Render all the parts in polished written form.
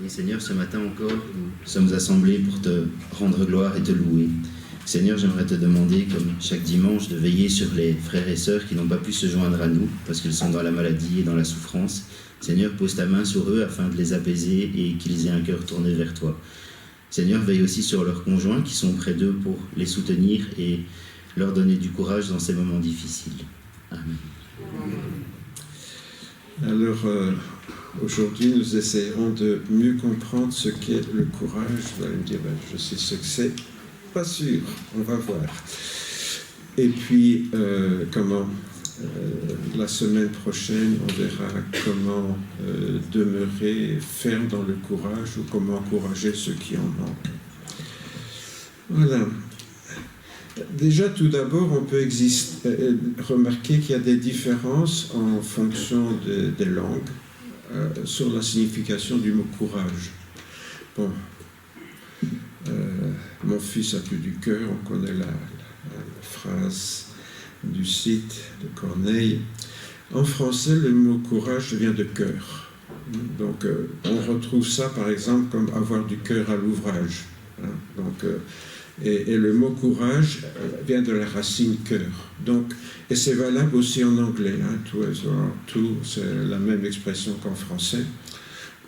Et Seigneur, ce matin encore, nous sommes assemblés pour te rendre gloire et te louer. Seigneur, j'aimerais te demander, comme chaque dimanche, de veiller sur les frères et sœurs qui n'ont pas pu se joindre à nous parce qu'ils sont dans la maladie et dans la souffrance. Seigneur, pose ta main sur eux afin de les apaiser et qu'ils aient un cœur tourné vers toi. Seigneur, veille aussi sur leurs conjoints qui sont près d'eux pour les soutenir et leur donner du courage dans ces moments difficiles. Amen. Alors, aujourd'hui, nous essayerons de mieux comprendre ce qu'est le courage. Vous allez me dire, je sais ce que c'est. Pas sûr, on va voir. Et puis, la semaine prochaine, on verra comment demeurer ferme dans le courage ou comment encourager ceux qui en manquent. Voilà. Déjà, tout d'abord, on peut remarquer qu'il y a des différences en fonction des langues sur la signification du mot courage. Bon, mon fils a plus du cœur, on connaît la phrase du Cid de Corneille. En français, le mot courage vient de cœur. Donc, on retrouve ça, par exemple, comme avoir du cœur à l'ouvrage. Donc, et le mot courage vient de la racine cœur. Donc, et c'est valable aussi en anglais. Tout, c'est la même expression qu'en français.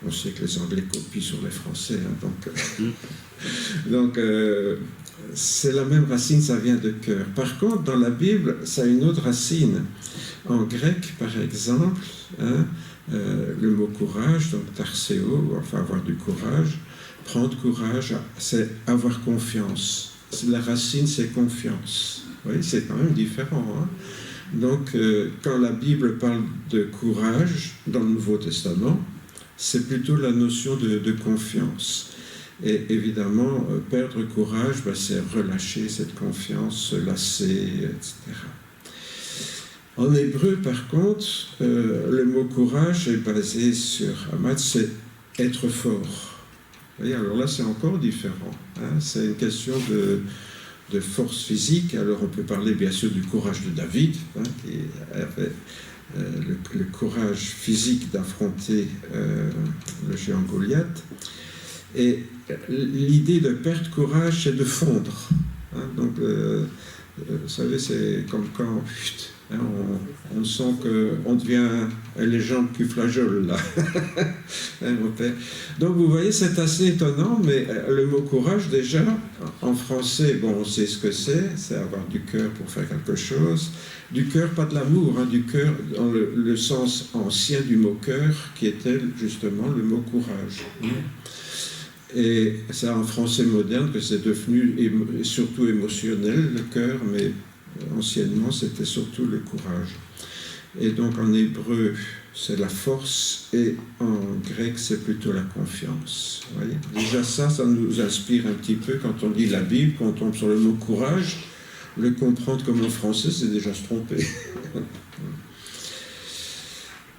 On sait que les Anglais copient sur les Français. Donc, c'est la même racine, ça vient de cœur. Par contre, dans la Bible, ça a une autre racine. En grec, par exemple, le mot courage, donc tarseo, enfin avoir du courage, prendre courage, c'est avoir confiance. La racine, c'est confiance. Vous voyez, c'est quand même différent. Donc, quand la Bible parle de courage dans le Nouveau Testament, c'est plutôt la notion de confiance. Et évidemment, perdre courage, c'est relâcher cette confiance, se lasser, etc. En hébreu, par contre, le mot courage est basé sur Hamad, c'est être fort. Vous voyez, alors là, c'est encore différent. C'est une question de force physique. Alors, on peut parler bien sûr du courage de David, qui avait le courage physique d'affronter le géant Goliath. Et l'idée de perdre courage, c'est de fondre. Donc, vous savez, c'est comme quand on sent qu'on devient les jambes qui flageolent, là. Donc, vous voyez, c'est assez étonnant, mais le mot courage, déjà, en français, bon, on sait ce que c'est avoir du cœur pour faire quelque chose. Du cœur, pas de l'amour, du cœur dans le sens ancien du mot cœur, qui était justement le mot courage. Et c'est en français moderne que c'est devenu surtout émotionnel, le cœur, mais anciennement, c'était surtout le courage. Et donc, en hébreu, c'est la force, et en grec, c'est plutôt la confiance. Vous voyez ? Déjà, ça nous inspire un petit peu quand on lit la Bible, quand on tombe sur le mot courage. Le comprendre comme en français, c'est déjà se tromper.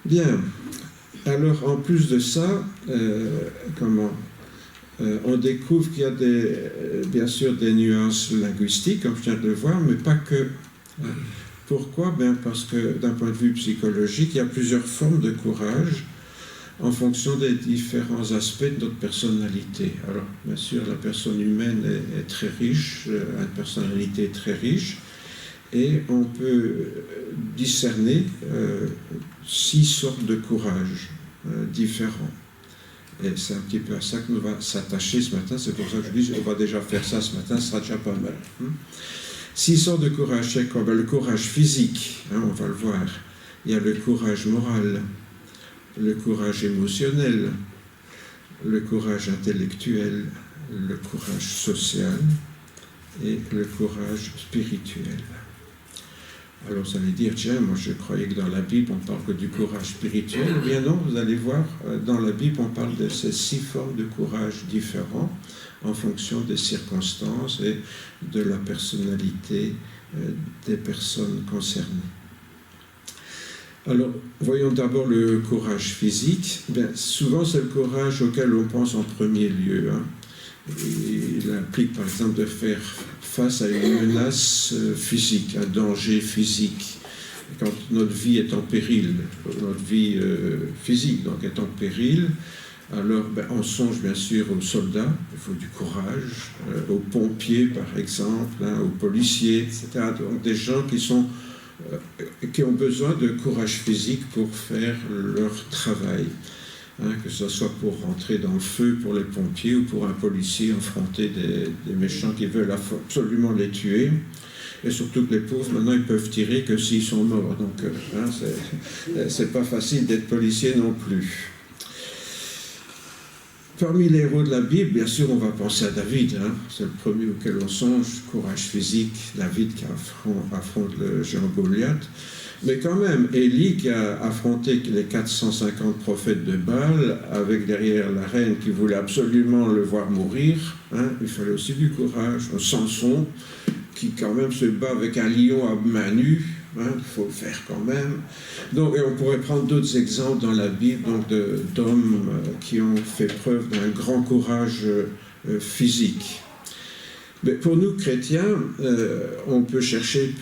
Bien. Alors, en plus de ça, on découvre qu'il y a bien sûr des nuances linguistiques, comme je viens de le voir, mais pas que. Pourquoi ? Parce que d'un point de vue psychologique, il y a plusieurs formes de courage en fonction des différents aspects de notre personnalité. Alors, bien sûr, la personne humaine est très riche, a une personnalité très riche, et on peut discerner 6 sortes de courage différents. Et c'est un petit peu à ça que nous va s'attacher ce matin. C'est pour ça que je dis, on va déjà faire ça ce matin, ce sera déjà pas mal. 6 sortes de courage, c'est quoi ? Le courage physique, on va le voir. Il y a le courage moral, le courage émotionnel, le courage intellectuel, le courage social et le courage spirituel. Alors vous allez dire, tiens, moi je croyais que dans la Bible on parle que du courage spirituel. Eh bien non, vous allez voir, dans la Bible on parle de ces 6 formes de courage différents en fonction des circonstances et de la personnalité des personnes concernées. Alors, voyons d'abord le courage physique. Souvent c'est le courage auquel on pense en premier lieu. Il implique par exemple de faire face à une menace physique, un danger physique. Quand notre vie est en péril, notre vie physique donc est en péril, Alors, on songe bien sûr aux soldats, il faut du courage, aux pompiers par exemple, aux policiers, etc. Donc des gens qui ont besoin de courage physique pour faire leur travail. Que ce soit pour rentrer dans le feu pour les pompiers ou pour un policier affronter des méchants qui veulent absolument les tuer. Et surtout que les pauvres, maintenant, ils peuvent tirer que s'ils sont morts. Donc, c'est pas facile d'être policier non plus. Parmi les héros de la Bible, bien sûr, on va penser à David. C'est le premier auquel on songe, courage physique, David qui affronte le géant Goliath. Mais quand même, Élie qui a affronté les 450 prophètes de Baal, avec derrière la reine qui voulait absolument le voir mourir, il fallait aussi du courage. Samson, qui quand même se bat avec un lion à main nue, il faut le faire quand même. Donc, et on pourrait prendre d'autres exemples dans la Bible d'hommes qui ont fait preuve d'un grand courage physique. Mais pour nous, chrétiens, on peut chercher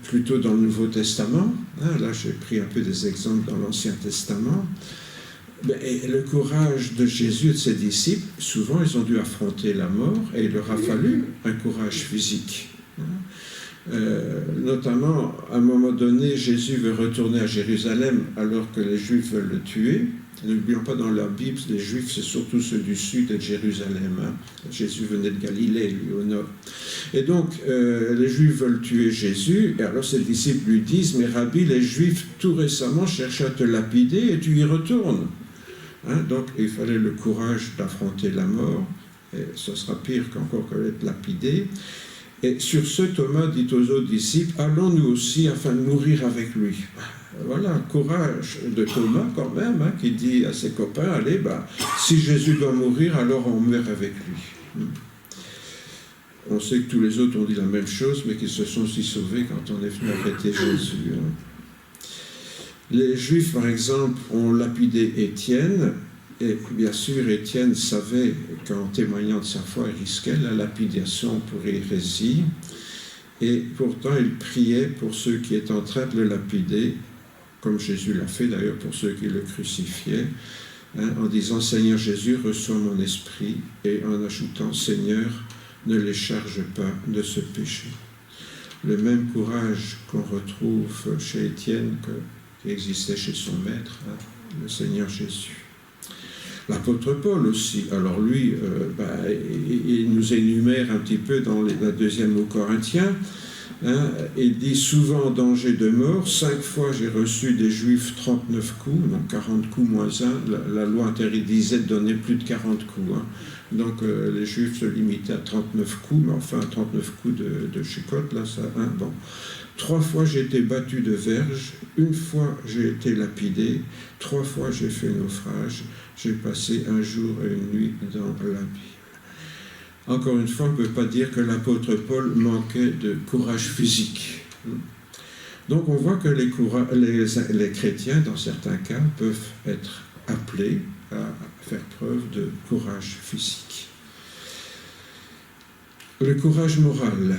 plutôt dans le Nouveau Testament. Là, j'ai pris un peu des exemples dans l'Ancien Testament. Et le courage de Jésus et de ses disciples, souvent, ils ont dû affronter la mort et il leur a fallu un courage physique. Notamment, à un moment donné, Jésus veut retourner à Jérusalem alors que les Juifs veulent le tuer. N'oublions pas, dans la Bible, les Juifs, c'est surtout ceux du sud et de Jérusalem. Jésus venait de Galilée, lui, au nord. Et donc, les Juifs veulent tuer Jésus, et alors ses disciples lui disent « Mais Rabbi, les Juifs, tout récemment, cherchaient à te lapider, et tu y retournes. » Donc, il fallait le courage d'affronter la mort, et ce sera pire qu'encore que d'être lapidé. Et sur ce, Thomas dit aux autres disciples « Allons nous aussi afin de mourir avec lui. » Voilà, courage de Thomas quand même, qui dit à ses copains, allez, si Jésus doit mourir, alors on meurt avec lui. On sait que tous les autres ont dit la même chose, mais qu'ils se sont aussi sauvés quand on est venu arrêter Jésus. Les Juifs, par exemple, ont lapidé Étienne, et bien sûr, Étienne savait qu'en témoignant de sa foi, il risquait la lapidation pour hérésie, et pourtant il priait pour ceux qui étaient en train de le lapider, comme Jésus l'a fait d'ailleurs pour ceux qui le crucifiaient, en disant « Seigneur Jésus, reçois mon esprit » et en ajoutant « Seigneur, ne les charge pas de ce péché ». Le même courage qu'on retrouve chez Étienne qui existait chez son maître, le Seigneur Jésus. L'apôtre Paul aussi, alors lui, il nous énumère un petit peu dans la deuxième aux Corinthiens, il dit souvent en danger de mort, 5 fois j'ai reçu des Juifs 39 coups, donc 40 coups moins 1, la loi interdisait de donner plus de 40 coups. Donc les Juifs se limitaient à 39 coups, mais enfin 39 coups de chicotte, là, ça, bon. 3 fois j'ai été battu de verge, 1 fois j'ai été lapidé, 3 fois j'ai fait naufrage, j'ai passé 1 jour et 1 nuit dans l'abîme. Encore une fois, on ne peut pas dire que l'apôtre Paul manquait de courage physique. Donc on voit que les chrétiens, dans certains cas, peuvent être appelés à faire preuve de courage physique. Le courage moral.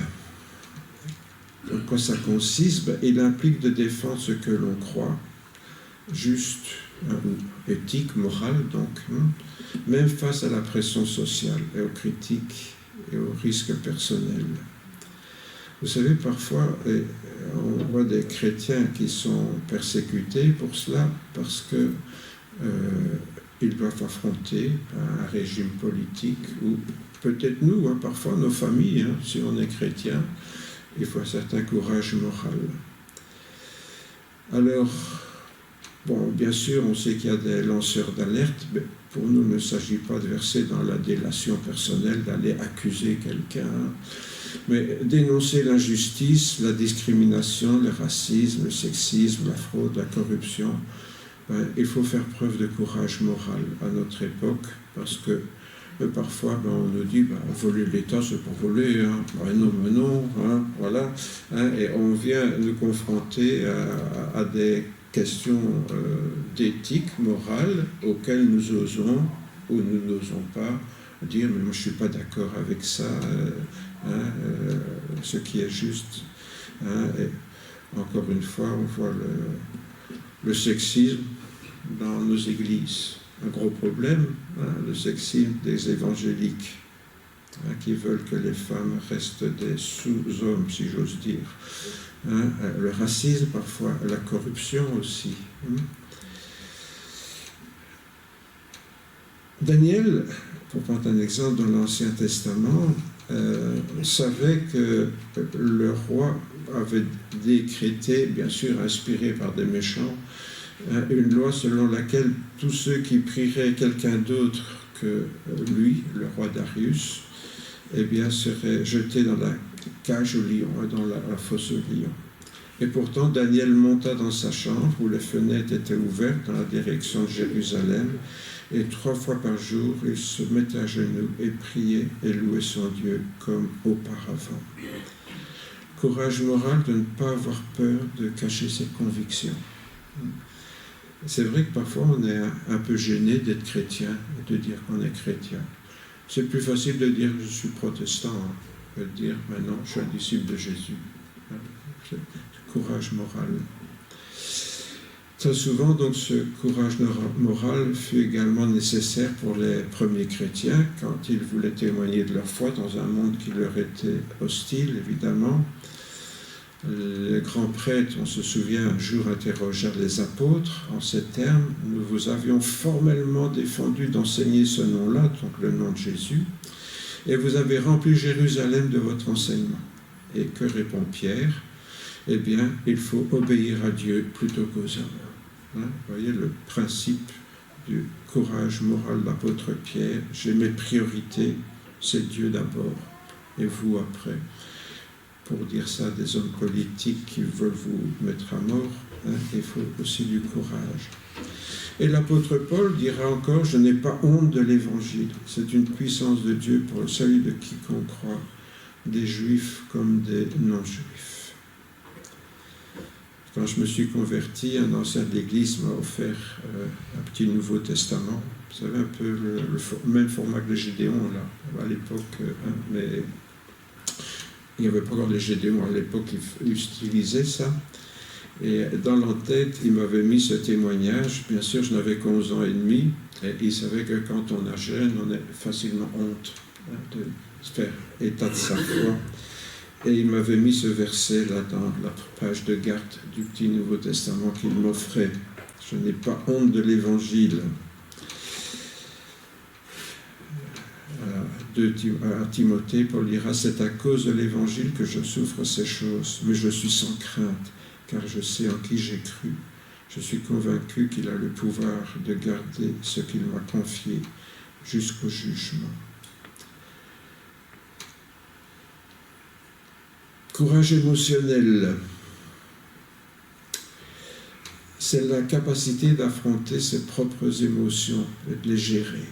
En quoi ça consiste? Il implique de défendre ce que l'on croit, juste, éthique, morale, donc, même face à la pression sociale et aux critiques et aux risques personnels. Vous savez, parfois, on voit des chrétiens qui sont persécutés pour cela parce que ils doivent affronter un régime politique ou peut-être nous, parfois nos familles, si on est chrétien, il faut un certain courage moral. Alors, bon, bien sûr, on sait qu'il y a des lanceurs d'alerte, mais pour nous, il ne s'agit pas de verser dans la délation personnelle, d'aller accuser quelqu'un, mais dénoncer l'injustice, la discrimination, le racisme, le sexisme, la fraude, la corruption. Il faut faire preuve de courage moral à notre époque, parce que parfois, on nous dit, voler l'État, c'est pas voler, non, voilà. Et on vient nous confronter à des questions d'éthique, morale, auxquelles nous osons ou nous n'osons pas dire, mais moi je ne suis pas d'accord avec ça, ce qui est juste. Et encore une fois, on voit le sexisme dans nos églises. un gros problème, hein, le sexisme des évangéliques, hein, qui veulent que les femmes restent des sous-hommes, si j'ose dire. Hein, le racisme parfois, la corruption aussi. Hein. Daniel, pour prendre un exemple dans l'Ancien Testament, savait que le roi avait décrété, bien sûr inspiré par des méchants, une loi selon laquelle tous ceux qui prieraient quelqu'un d'autre que lui, le roi Darius, eh bien, seraient jetés dans la cage au lion, dans la fosse au lion. Et pourtant, Daniel monta dans sa chambre où les fenêtres étaient ouvertes dans la direction de Jérusalem, et 3 fois par jour, il se mettait à genoux et priait et louait son Dieu comme auparavant. Courage moral de ne pas avoir peur de cacher ses convictions. C'est vrai que parfois on est un peu gêné d'être chrétien et de dire qu'on est chrétien. C'est plus facile de dire je suis protestant, hein, que de dire maintenant je suis un disciple de Jésus. C'est courage moral. Très souvent, donc, ce courage moral fut également nécessaire pour les premiers chrétiens quand ils voulaient témoigner de leur foi dans un monde qui leur était hostile, évidemment. Les grands prêtres, on se souvient, un jour interrogèrent les apôtres en ces termes: « Nous vous avions formellement défendu d'enseigner ce nom-là, donc le nom de Jésus, et vous avez rempli Jérusalem de votre enseignement. » Et que répond Pierre? Eh bien, il faut obéir à Dieu plutôt qu'aux hommes. Hein, vous voyez le principe du courage moral de l'apôtre Pierre. J'ai mes priorités, c'est Dieu d'abord, et vous après. Pour dire ça à des hommes politiques qui veulent vous mettre à mort, hein, il faut aussi du courage. Et l'apôtre Paul dira encore: je n'ai pas honte de l'évangile. C'est une puissance de Dieu pour le salut de quiconque croit, des juifs comme des non-juifs. Quand je me suis converti, un ancien de l'Église m'a offert un petit Nouveau Testament. Vous savez, un peu le même format que les Gédéons, là, à l'époque, mais il n'y avait pas encore les Gédéons à l'époque qui utilisaient ça. Et dans l'entête, il m'avait mis ce témoignage. Bien sûr, je n'avais qu'11 ans et demi, et il savait que quand on est jeune, on a facilement honte, hein, de faire état de sa foi. Et il m'avait mis ce verset là dans la page de garde du petit Nouveau Testament qu'il m'offrait. Je n'ai pas honte de l'évangile. À Timothée, Paul dira: c'est à cause de l'évangile que je souffre ces choses, mais je suis sans crainte, car je sais en qui j'ai cru. Je suis convaincu qu'il a le pouvoir de garder ce qu'il m'a confié jusqu'au jugement. Courage émotionnel, c'est la capacité d'affronter ses propres émotions et de les gérer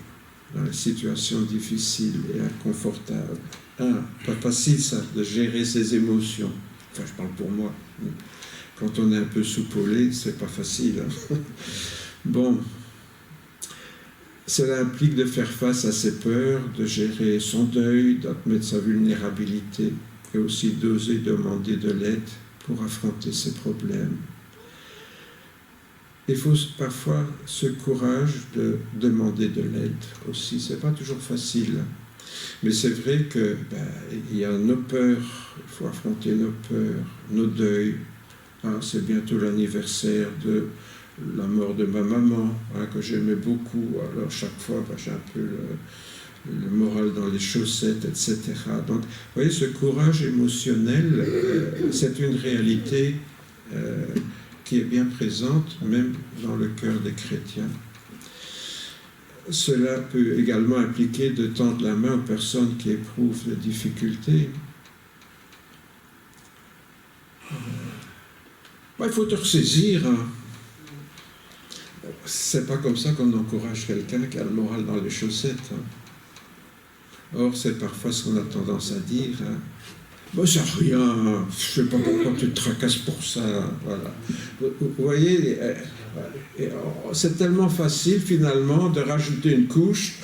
dans les situations difficiles et inconfortables. Pas facile ça, de gérer ses émotions. Enfin, je parle pour moi. Quand on est un peu soupolé, c'est pas facile. Hein. Bon, cela implique de faire face à ses peurs, de gérer son deuil, d'admettre sa vulnérabilité, et aussi d'oser demander de l'aide pour affronter ses problèmes. Il faut parfois ce courage de demander de l'aide aussi. C'est pas toujours facile, mais c'est vrai que il y a nos peurs, il faut affronter nos peurs, nos deuils. C'est bientôt l'anniversaire de la mort de ma maman, que j'aimais beaucoup. Alors chaque fois, j'ai un peu le moral dans les chaussettes, etc. Donc, vous voyez, ce courage émotionnel, c'est une réalité qui est bien présente, même dans le cœur des chrétiens. Cela peut également impliquer de tendre la main aux personnes qui éprouvent des difficultés. Il faut te ressaisir. Hein. C'est pas comme ça qu'on encourage quelqu'un qui a le moral dans les chaussettes. Hein. Or, c'est parfois ce qu'on a tendance à dire. Hein. C'est rien, je ne sais pas pourquoi tu te tracasses pour ça. Voilà. Vous voyez, c'est tellement facile finalement de rajouter une couche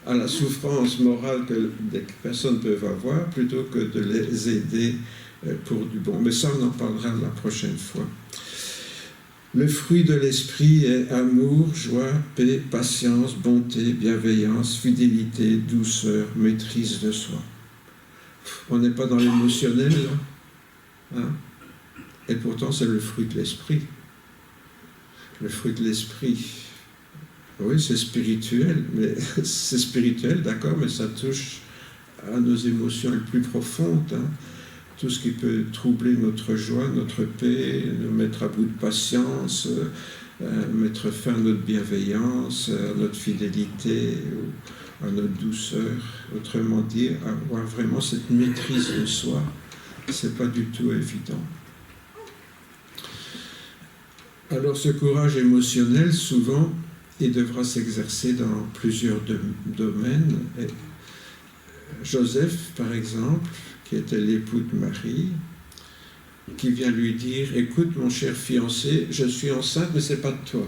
à la souffrance morale que des personnes peuvent avoir plutôt que de les aider pour du bon. Mais ça, on en parlera la prochaine fois. Le fruit de l'esprit est amour, joie, paix, patience, bonté, bienveillance, fidélité, douceur, maîtrise de soi. On n'est pas dans l'émotionnel, là, hein? Et pourtant c'est le fruit de l'esprit. Le fruit de l'esprit. Oui, c'est spirituel, d'accord, mais ça touche à nos émotions les plus profondes, hein. Tout ce qui peut troubler notre joie, notre paix, nous mettre à bout de patience, mettre fin à notre bienveillance, à notre fidélité, à notre douceur. Autrement dit, avoir vraiment cette maîtrise de soi, c'est pas du tout évident. Alors ce courage émotionnel, souvent, il devra s'exercer dans plusieurs domaines. Et Joseph, par exemple, qui était l'époux de Marie, qui vient lui dire « Écoute, mon cher fiancé, je suis enceinte, mais c'est pas de toi. »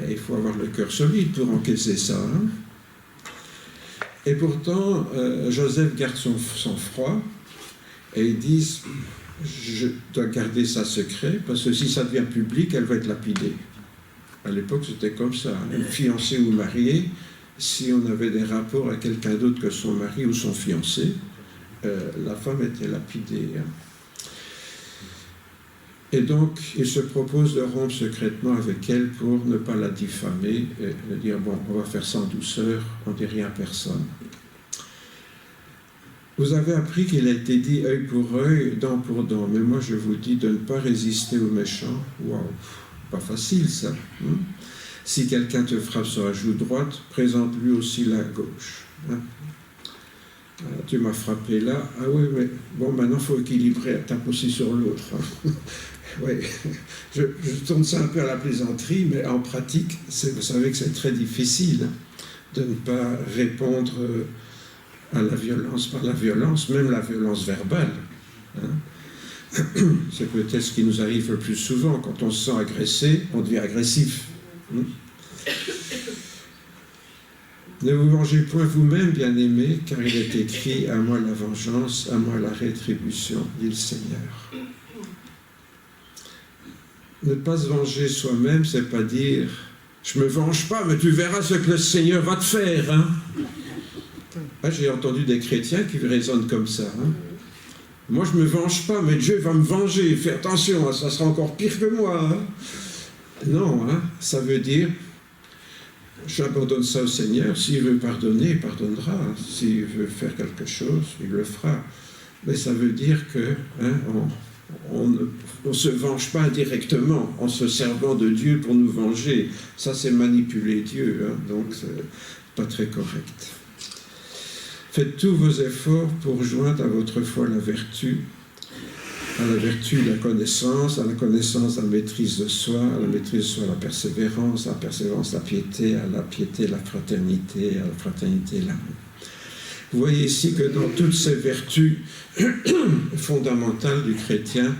Il faut avoir le cœur solide pour encaisser ça. Hein? Et pourtant, Joseph garde son sang-froid et ils disent « Je dois garder ça secret, parce que si ça devient public, elle va être lapidée. » À l'époque, c'était comme ça. Une fiancée ou mariée, si on avait des rapports à quelqu'un d'autre que son mari ou son fiancé, la femme était lapidée. Hein. Et donc, il se propose de rompre secrètement avec elle pour ne pas la diffamer et de dire, bon, on va faire ça en douceur, on ne dit rien à personne. Vous avez appris qu'il a été dit œil pour œil, dent pour dent, mais moi je vous dis de ne pas résister aux méchants. Waouh, pas facile ça. Hein? Si quelqu'un te frappe sur la joue droite, présente-lui aussi la gauche. Hein? Tu m'as frappé là, ah oui, mais bon, maintenant il faut équilibrer, tape aussi sur l'autre. Hein. Oui, je tourne ça un peu à la plaisanterie, mais en pratique, vous savez que c'est très difficile de ne pas répondre à la violence par la violence, même la violence verbale. Hein. C'est peut-être ce qui nous arrive le plus souvent. Quand on se sent agressé, on devient agressif. Hein. Ne vous vengez point vous-même, bien-aimés, car il est écrit « À moi la vengeance, à moi la rétribution, dit le Seigneur ». Ne pas se venger soi-même, c'est pas dire « Je me venge pas, mais tu verras ce que le Seigneur va te faire. Hein. » J'ai entendu des chrétiens qui raisonnent comme ça. Hein. Moi, je me venge pas, mais Dieu va me venger. Fais attention, ça sera encore pire que moi. Hein. Non, hein, ça veut dire j'abandonne ça au Seigneur. S'il veut pardonner, il pardonnera. S'il veut faire quelque chose, il le fera. Mais ça veut dire que on ne se venge pas indirectement en se servant de Dieu pour nous venger. Ça, c'est manipuler Dieu. Hein, donc, c'est pas très correct. Faites tous vos efforts pour joindre à votre foi la vertu, à la vertu la connaissance, à la connaissance la maîtrise de soi, à la maîtrise de soi la persévérance, à la persévérance la piété, à la piété la fraternité, à la fraternité l'amour. Vous voyez ici que dans toutes ces vertus fondamentales du chrétien,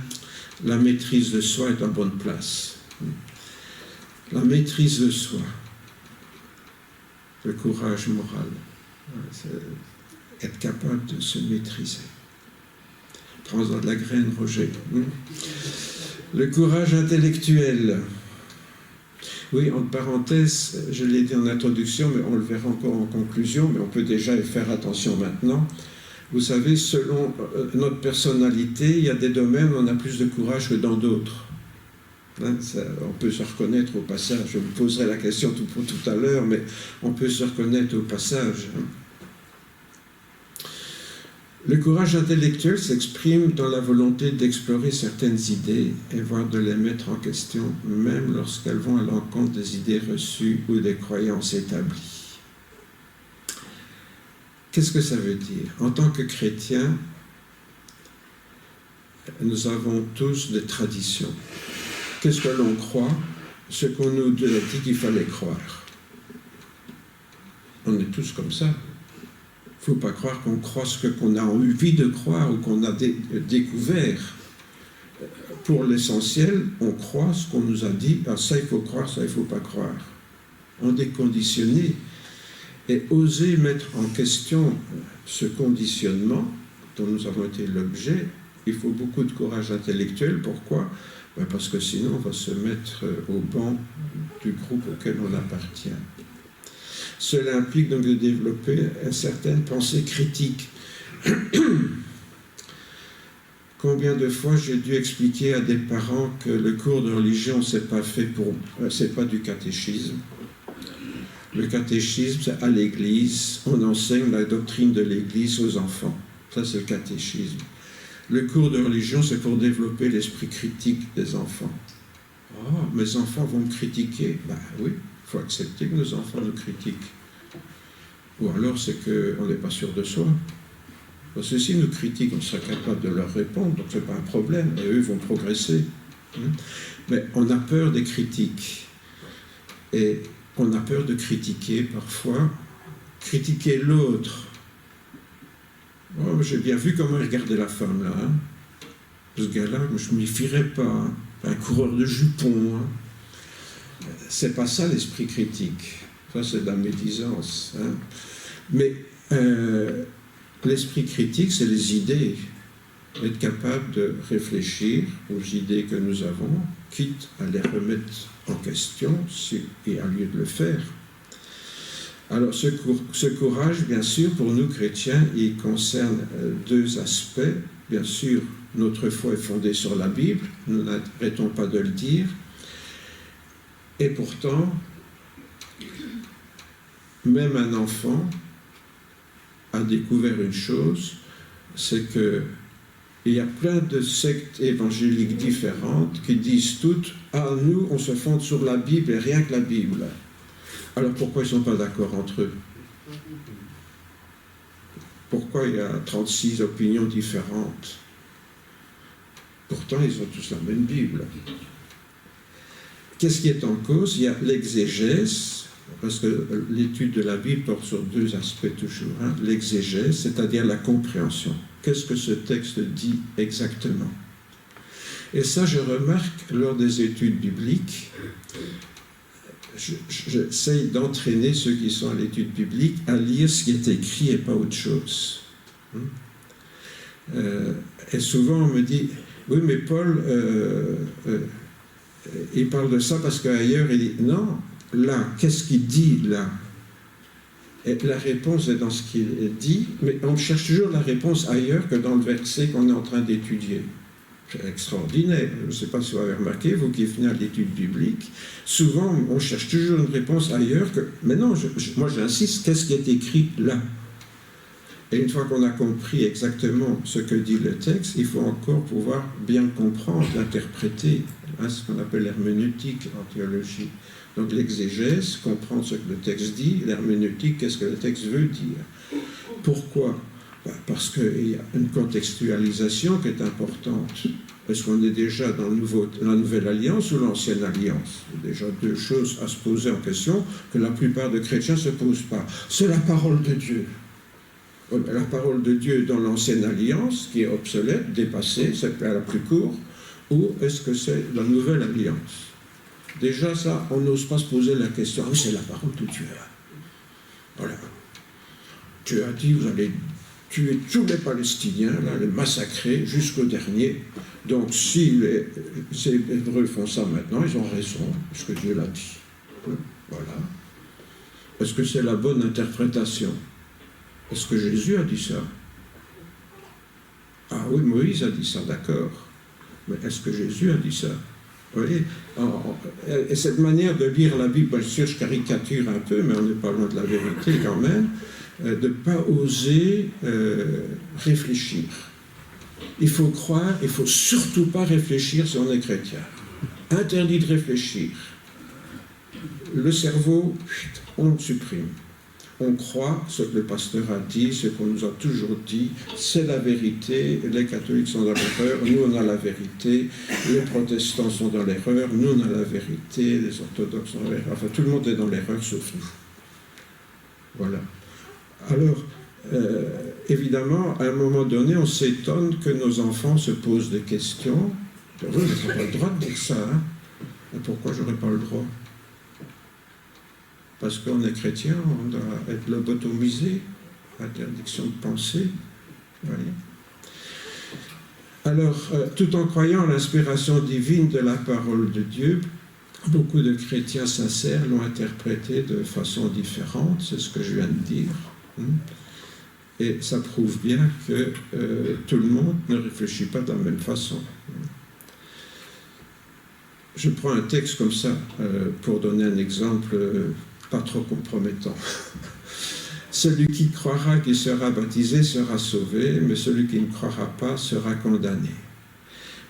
la maîtrise de soi est en bonne place. La maîtrise de soi, le courage moral, c'est être capable de se maîtriser. Prends-en de la graine, Roger. Le courage intellectuel. Oui, entre parenthèses, je l'ai dit en introduction, mais on le verra encore en conclusion, mais on peut déjà y faire attention maintenant. Vous savez, selon notre personnalité, il y a des domaines où on a plus de courage que dans d'autres. Hein, ça, on peut se reconnaître au passage. Je vous poserai la question tout à l'heure, mais on peut se reconnaître au passage. Hein. Le courage intellectuel s'exprime dans la volonté d'explorer certaines idées et voire de les mettre en question, même lorsqu'elles vont à l'encontre des idées reçues ou des croyances établies. Qu'est-ce que ça veut dire? En tant que chrétiens, nous avons tous des traditions. Qu'est-ce que l'on croit? Ce qu'on nous a dit qu'il fallait croire. On est tous comme ça. Il ne faut pas croire qu'on croit ce qu'on a envie de croire ou qu'on a découvert. Pour l'essentiel, on croit ce qu'on nous a dit, ah, ça il faut croire, ça il ne faut pas croire. On est conditionné. Et oser mettre en question ce conditionnement dont nous avons été l'objet, il faut beaucoup de courage intellectuel. Pourquoi? Parce que sinon, on va se mettre au banc du groupe auquel on appartient. Cela implique donc de développer une certaine pensée critique. Combien de fois j'ai dû expliquer à des parents que le cours de religion, c'est pas du catéchisme. Le catéchisme, c'est à l'Église. On enseigne la doctrine de l'Église aux enfants. Ça, c'est le catéchisme. Le cours de religion, c'est pour développer l'esprit critique des enfants. Oh, mes enfants vont me critiquer. Ben oui, il faut accepter que nos enfants nous critiquent. Ou alors, c'est qu'on n'est pas sûr de soi. Parce que s'ils nous critiquent, on sera capable de leur répondre, donc ce n'est pas un problème, et eux vont progresser. Mais on a peur des critiques. Et on a peur de critiquer parfois, critiquer l'autre. Oh, j'ai bien vu comment il regardait la femme là. Hein. Ce gars-là, je ne m'y fierais pas. Hein. Un coureur de jupons. Hein. C'est pas ça l'esprit critique. Ça, c'est de la médisance. Hein. Mais l'esprit critique, c'est les idées. Être capable de réfléchir aux idées que nous avons, quitte à les remettre en question, et à lieu de le faire. Alors, ce courage, bien sûr, pour nous chrétiens, il concerne deux aspects. Bien sûr, notre foi est fondée sur la Bible, nous n'arrêtons pas de le dire. Et pourtant, même un enfant a découvert une chose, c'est que il y a plein de sectes évangéliques différentes qui disent toutes « Ah, nous, on se fonde sur la Bible et rien que la Bible ». Alors pourquoi ils ne sont pas d'accord entre eux? Pourquoi il y a 36 opinions différentes? Pourtant, ils ont tous la même Bible. Qu'est-ce qui est en cause? Il y a l'exégèse, parce que l'étude de la Bible porte sur deux aspects toujours. Hein. L'exégèse, c'est-à-dire la compréhension. Qu'est-ce que ce texte dit exactement? Et ça, je remarque lors des études bibliques, j'essaye d'entraîner ceux qui sont à l'étude biblique à lire ce qui est écrit et pas autre chose. Et souvent, on me dit, oui, mais Paul, il parle de ça parce qu'ailleurs, il dit, non, là, qu'est-ce qu'il dit là? Et la réponse est dans ce qu'il dit, mais on cherche toujours la réponse ailleurs que dans le verset qu'on est en train d'étudier. C'est extraordinaire. Je ne sais pas si vous avez remarqué, vous qui venez à l'étude biblique, souvent on cherche toujours une réponse ailleurs que... Mais non, moi j'insiste, qu'est-ce qui est écrit là? Et une fois qu'on a compris exactement ce que dit le texte, il faut encore pouvoir bien comprendre, l'interpréter, hein, ce qu'on appelle l'herméneutique en théologie. Donc l'exégèse, comprendre ce que le texte dit, l'herméneutique, qu'est-ce que le texte veut dire. Pourquoi? Parce qu'il y a une contextualisation qui est importante. Est-ce qu'on est déjà dans la Nouvelle Alliance ou l'Ancienne Alliance? Il y a déjà deux choses à se poser en question que la plupart des chrétiens ne se posent pas. C'est la parole de Dieu. La parole de Dieu dans l'Ancienne Alliance, qui est obsolète, dépassée, c'est la plus courte, ou est-ce que c'est la Nouvelle Alliance? Déjà, ça, on n'ose pas se poser la question. Ah oui, c'est la parole de Dieu. Voilà. Dieu a dit, vous allez tuer tous les Palestiniens, là, les massacrer jusqu'au dernier. Donc, si les Hébreux font ça maintenant, ils ont raison, parce que Dieu l'a dit. Voilà. Est-ce que c'est la bonne interprétation? Est-ce que Jésus a dit ça? Ah oui, Moïse a dit ça, d'accord. Mais est-ce que Jésus a dit ça? Vous voyez, et cette manière de lire la Bible, bien sûr, je caricature un peu, mais on n'est pas loin de la vérité quand même, de ne pas oser réfléchir. Il faut croire, il ne faut surtout pas réfléchir si on est chrétien. Interdit de réfléchir. Le cerveau, on le supprime. On croit ce que le pasteur a dit, ce qu'on nous a toujours dit, c'est la vérité, les catholiques sont dans l'erreur, nous on a la vérité, les protestants sont dans l'erreur, nous on a la vérité, les orthodoxes sont dans l'erreur, enfin tout le monde est dans l'erreur sauf nous. Voilà. Alors, évidemment, à un moment donné, on s'étonne que nos enfants se posent des questions. Oui, mais on n'a pas le droit de dire ça, hein? Et pourquoi j'aurais pas le droit? Parce qu'on est chrétien, on doit être lobotomisé, interdiction de penser. Voyez. Alors, tout en croyant à l'inspiration divine de la parole de Dieu, beaucoup de chrétiens sincères l'ont interprétée de façon différente, c'est ce que je viens de dire. Et ça prouve bien que tout le monde ne réfléchit pas de la même façon. Je prends un texte comme ça pour donner un exemple pas trop compromettant. Celui qui croira qu'il sera baptisé sera sauvé, mais celui qui ne croira pas sera condamné.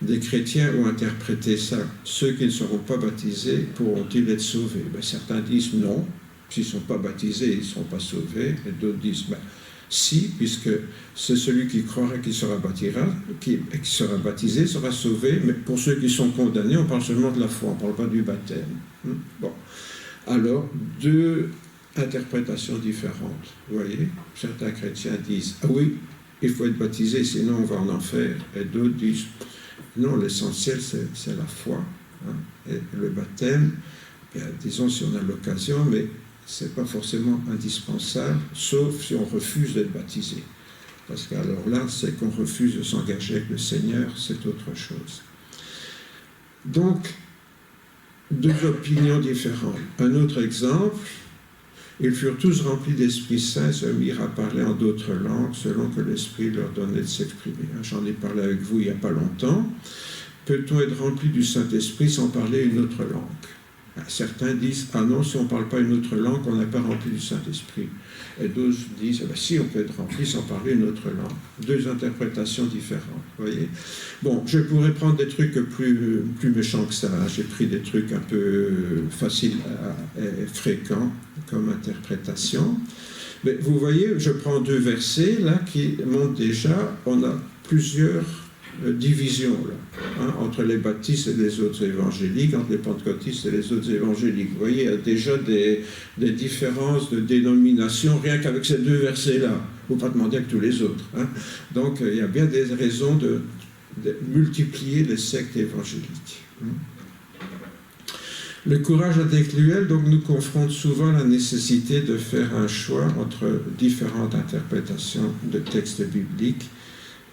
Des chrétiens ont interprété ça. Ceux qui ne seront pas baptisés pourront-ils être sauvés? Certains disent non, s'ils ne sont pas baptisés, ils ne seront pas sauvés. Et d'autres disent si, puisque c'est celui qui croira qu'il sera baptisé sera sauvé, mais pour ceux qui sont condamnés, on parle seulement de la foi, on ne parle pas du baptême. Bon. Alors, deux interprétations différentes. Vous voyez, certains chrétiens disent « Ah oui, il faut être baptisé, sinon on va en enfer ». Et d'autres disent « Non, l'essentiel, c'est la foi. Et le baptême, disons si on a l'occasion, mais ce n'est pas forcément indispensable, sauf si on refuse d'être baptisé. Parce qu'alors là, c'est qu'on refuse de s'engager avec le Seigneur, c'est autre chose. Donc, deux opinions différentes. Un autre exemple, ils furent tous remplis d'Esprit Saint et se mirent à parler en d'autres langues, selon que l'Esprit leur donnait de s'exprimer. J'en ai parlé avec vous il n'y a pas longtemps. Peut-on être rempli du Saint-Esprit sans parler une autre langue? Certains disent « Ah non, si on ne parle pas une autre langue, on n'est pas rempli du Saint-Esprit. » Et d'autres disent « Si, on peut être rempli sans parler une autre langue. » Deux interprétations différentes, vous voyez. Bon, je pourrais prendre des trucs plus méchants que ça. J'ai pris des trucs un peu faciles et fréquents comme interprétation. Mais vous voyez, je prends deux versets là qui montrent déjà, on a plusieurs division là, entre les baptistes et les autres évangéliques, entre les pentecôtistes et les autres évangéliques. Vous voyez, il y a déjà des différences de dénomination rien qu'avec ces deux versets-là. Il ne faut pas demander avec tous les autres. Donc, il y a bien des raisons de multiplier les sectes évangéliques. Le courage intellectuel donc, nous confronte souvent à la nécessité de faire un choix entre différentes interprétations de textes bibliques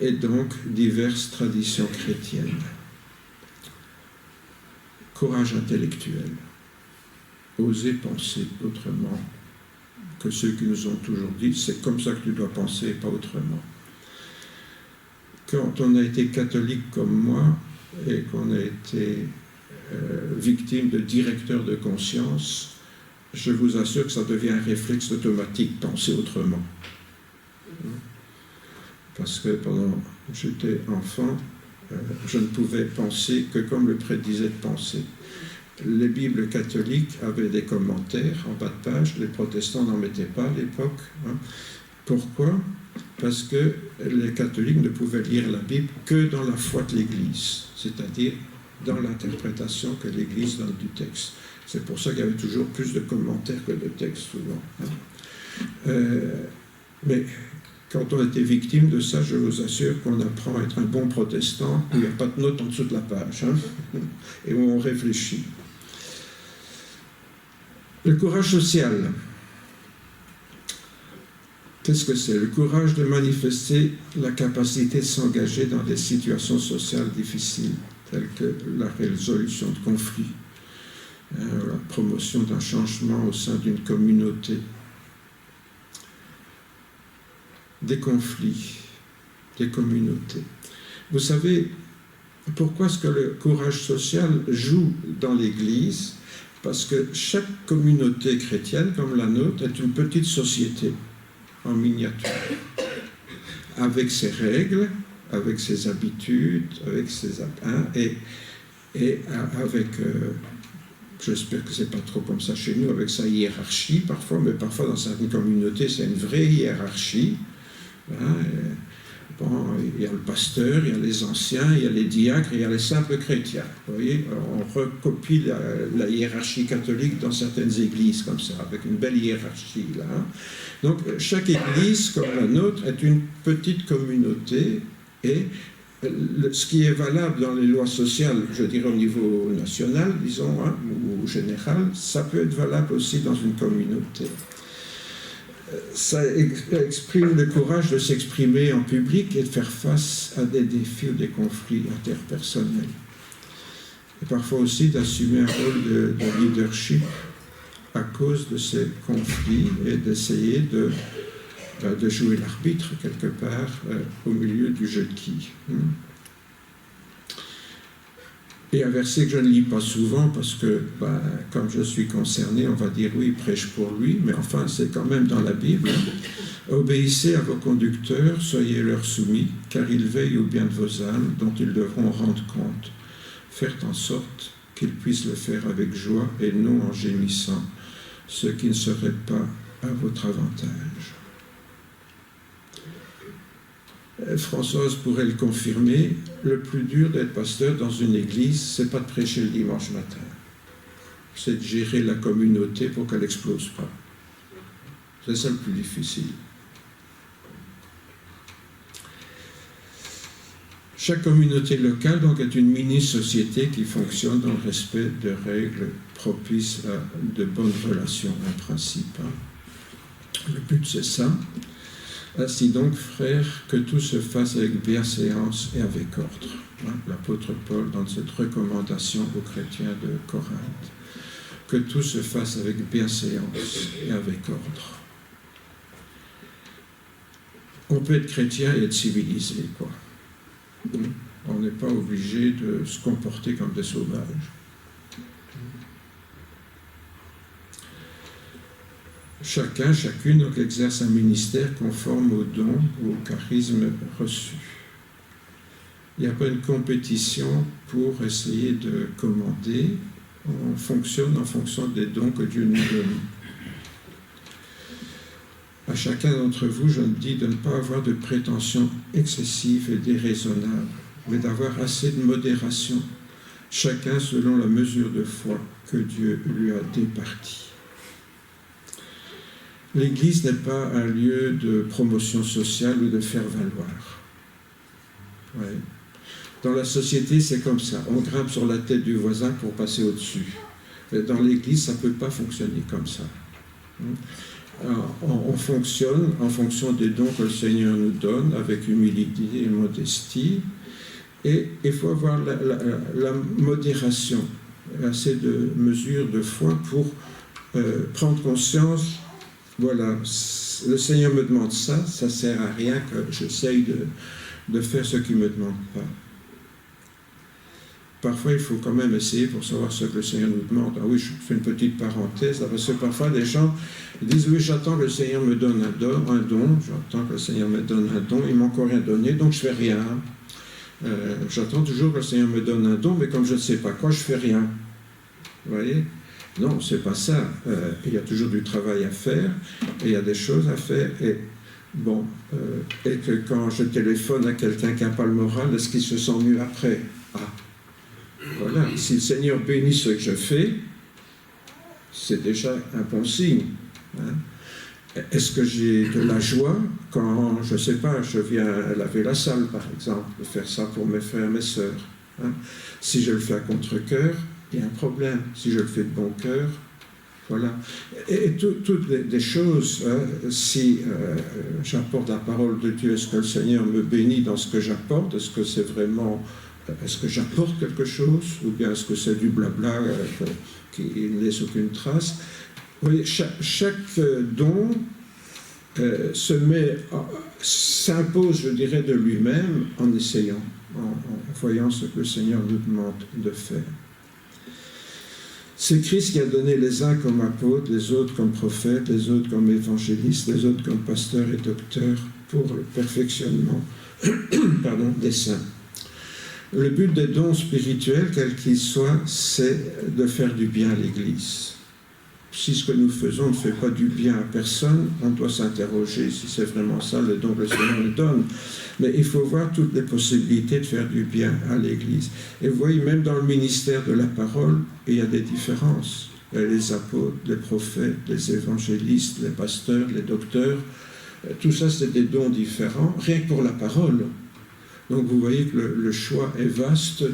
et donc diverses traditions chrétiennes. Courage intellectuel. Oser penser autrement que ceux qui nous ont toujours dit « c'est comme ça que tu dois penser et pas autrement ». Quand on a été catholique comme moi et qu'on a été victime de directeurs de conscience, je vous assure que ça devient un réflexe automatique, penser autrement. Parce que pendant que j'étais enfant, je ne pouvais penser que comme le prêtre disait de penser. Les Bibles catholiques avaient des commentaires en bas de page, les protestants n'en mettaient pas à l'époque. Pourquoi? Parce que les catholiques ne pouvaient lire la Bible que dans la foi de l'Église, c'est-à-dire dans l'interprétation que l'Église donne du texte. C'est pour ça qu'il y avait toujours plus de commentaires que de textes, souvent. Mais quand on était victime de ça, je vous assure qu'on apprend à être un bon protestant, où il n'y a pas de note en dessous de la page, et où on réfléchit. Le courage social. Qu'est-ce que c'est? Le courage de manifester la capacité de s'engager dans des situations sociales difficiles, telles que la résolution de conflits, la promotion d'un changement au sein d'une communauté, des conflits, des communautés. Vous savez, pourquoi est-ce que le courage social joue dans l'Église? Parce que chaque communauté chrétienne, comme la nôtre, est une petite société en miniature, avec ses règles, avec ses habitudes, avec ses et avec, j'espère que c'est pas trop comme ça chez nous, avec sa hiérarchie parfois, mais parfois dans certaines communautés c'est une vraie hiérarchie. Bon, il y a le pasteur, il y a les anciens, il y a les diacres, il y a les simples chrétiens. Vous voyez, on recopie la hiérarchie catholique dans certaines églises comme ça, avec une belle hiérarchie là. Donc chaque église, comme la nôtre, est une petite communauté et ce qui est valable dans les lois sociales, je dirais au niveau national, disons, ou général, ça peut être valable aussi dans une communauté. ça exprime le courage de s'exprimer en public et de faire face à des défis ou des conflits interpersonnels. Et parfois aussi d'assumer un rôle de leadership à cause de ces conflits et d'essayer de jouer l'arbitre quelque part au milieu du jeu de qui. Et un verset que je ne lis pas souvent parce que, comme je suis concerné, on va dire oui, prêche pour lui, mais enfin c'est quand même dans la Bible. Obéissez à vos conducteurs, soyez leur soumis, car ils veillent au bien de vos âmes dont ils devront rendre compte. Faites en sorte qu'ils puissent le faire avec joie et non en gémissant, ce qui ne serait pas à votre avantage. Françoise pourrait le confirmer, le plus dur d'être pasteur dans une église, c'est pas de prêcher le dimanche matin, c'est de gérer la communauté pour qu'elle n'explose pas. C'est ça le plus difficile. Chaque communauté locale donc est une mini-société qui fonctionne dans le respect de règles propices à de bonnes relations en principe. Le but c'est ça. Ainsi donc, frères, que tout se fasse avec bienséance et avec ordre. L'apôtre Paul dans cette recommandation aux chrétiens de Corinthe. Que tout se fasse avec bienséance et avec ordre. On peut être chrétien et être civilisé, quoi. On n'est pas obligé de se comporter comme des sauvages. Chacun, chacune donc, exerce un ministère conforme aux dons ou au charisme reçu. Il n'y a pas une compétition pour essayer de commander. On fonctionne en fonction des dons que Dieu nous donne. À chacun d'entre vous, je me dis de ne pas avoir de prétentions excessives et déraisonnables, mais d'avoir assez de modération, chacun selon la mesure de foi que Dieu lui a départie. L'Église n'est pas un lieu de promotion sociale ou de faire-valoir. Ouais. Dans la société, c'est comme ça. On grimpe sur la tête du voisin pour passer au-dessus. Mais dans l'Église, ça ne peut pas fonctionner comme ça. Alors, on fonctionne en fonction des dons que le Seigneur nous donne, avec humilité et modestie. Et il faut avoir la modération, assez de mesures de foi pour prendre conscience. Voilà, le Seigneur me demande ça, ça ne sert à rien que j'essaye de faire ce qu'il ne me demande pas. Parfois, il faut quand même essayer pour savoir ce que le Seigneur nous demande. Ah oui, je fais une petite parenthèse, parce que parfois des gens disent, oui, j'attends que le Seigneur me donne un don, j'attends que le Seigneur me donne un don, il ne m'a encore rien donné, donc je ne fais rien. J'attends toujours que le Seigneur me donne un don, mais comme je ne sais pas quoi, je ne fais rien. Vous voyez ? Non, c'est pas ça. Il y a toujours du travail à faire, et il y a des choses à faire. Et bon, et que quand je téléphone à quelqu'un qui n'a pas le moral, est-ce qu'il se sent mieux après ? Ah, voilà. Si le Seigneur bénit ce que je fais, c'est déjà un bon signe. Hein. Est-ce que j'ai de la joie quand, je ne sais pas, je viens laver la salle, par exemple, de faire ça pour mes frères et mes sœurs. Hein. Si je le fais à contre-cœur, il y a un problème. Si je le fais de bon cœur, voilà. Et toutes les choses, si j'apporte la parole de Dieu, est-ce que le Seigneur me bénit dans ce que j'apporte? Est-ce que c'est vraiment, est-ce que j'apporte quelque chose? Ou bien est-ce que c'est du blabla qui ne laisse aucune trace? Vous voyez, chaque don s'impose, je dirais, de lui-même en essayant, en voyant ce que le Seigneur nous demande de faire. C'est Christ qui a donné les uns comme apôtres, les autres comme prophètes, les autres comme évangélistes, les autres comme pasteurs et docteurs pour le perfectionnement des saints. Le but des dons spirituels, quels qu'ils soient, c'est de faire du bien à l'Église. Si ce que nous faisons ne fait pas du bien à personne, on doit s'interroger si c'est vraiment ça le don que le Seigneur nous donne. Mais il faut voir toutes les possibilités de faire du bien à l'Église. Et vous voyez, même dans le ministère de la parole, il y a des différences. Il y a les apôtres, les prophètes, les évangélistes, les pasteurs, les docteurs. Tout ça, c'est des dons différents, rien que pour la parole. Donc vous voyez que le choix est vaste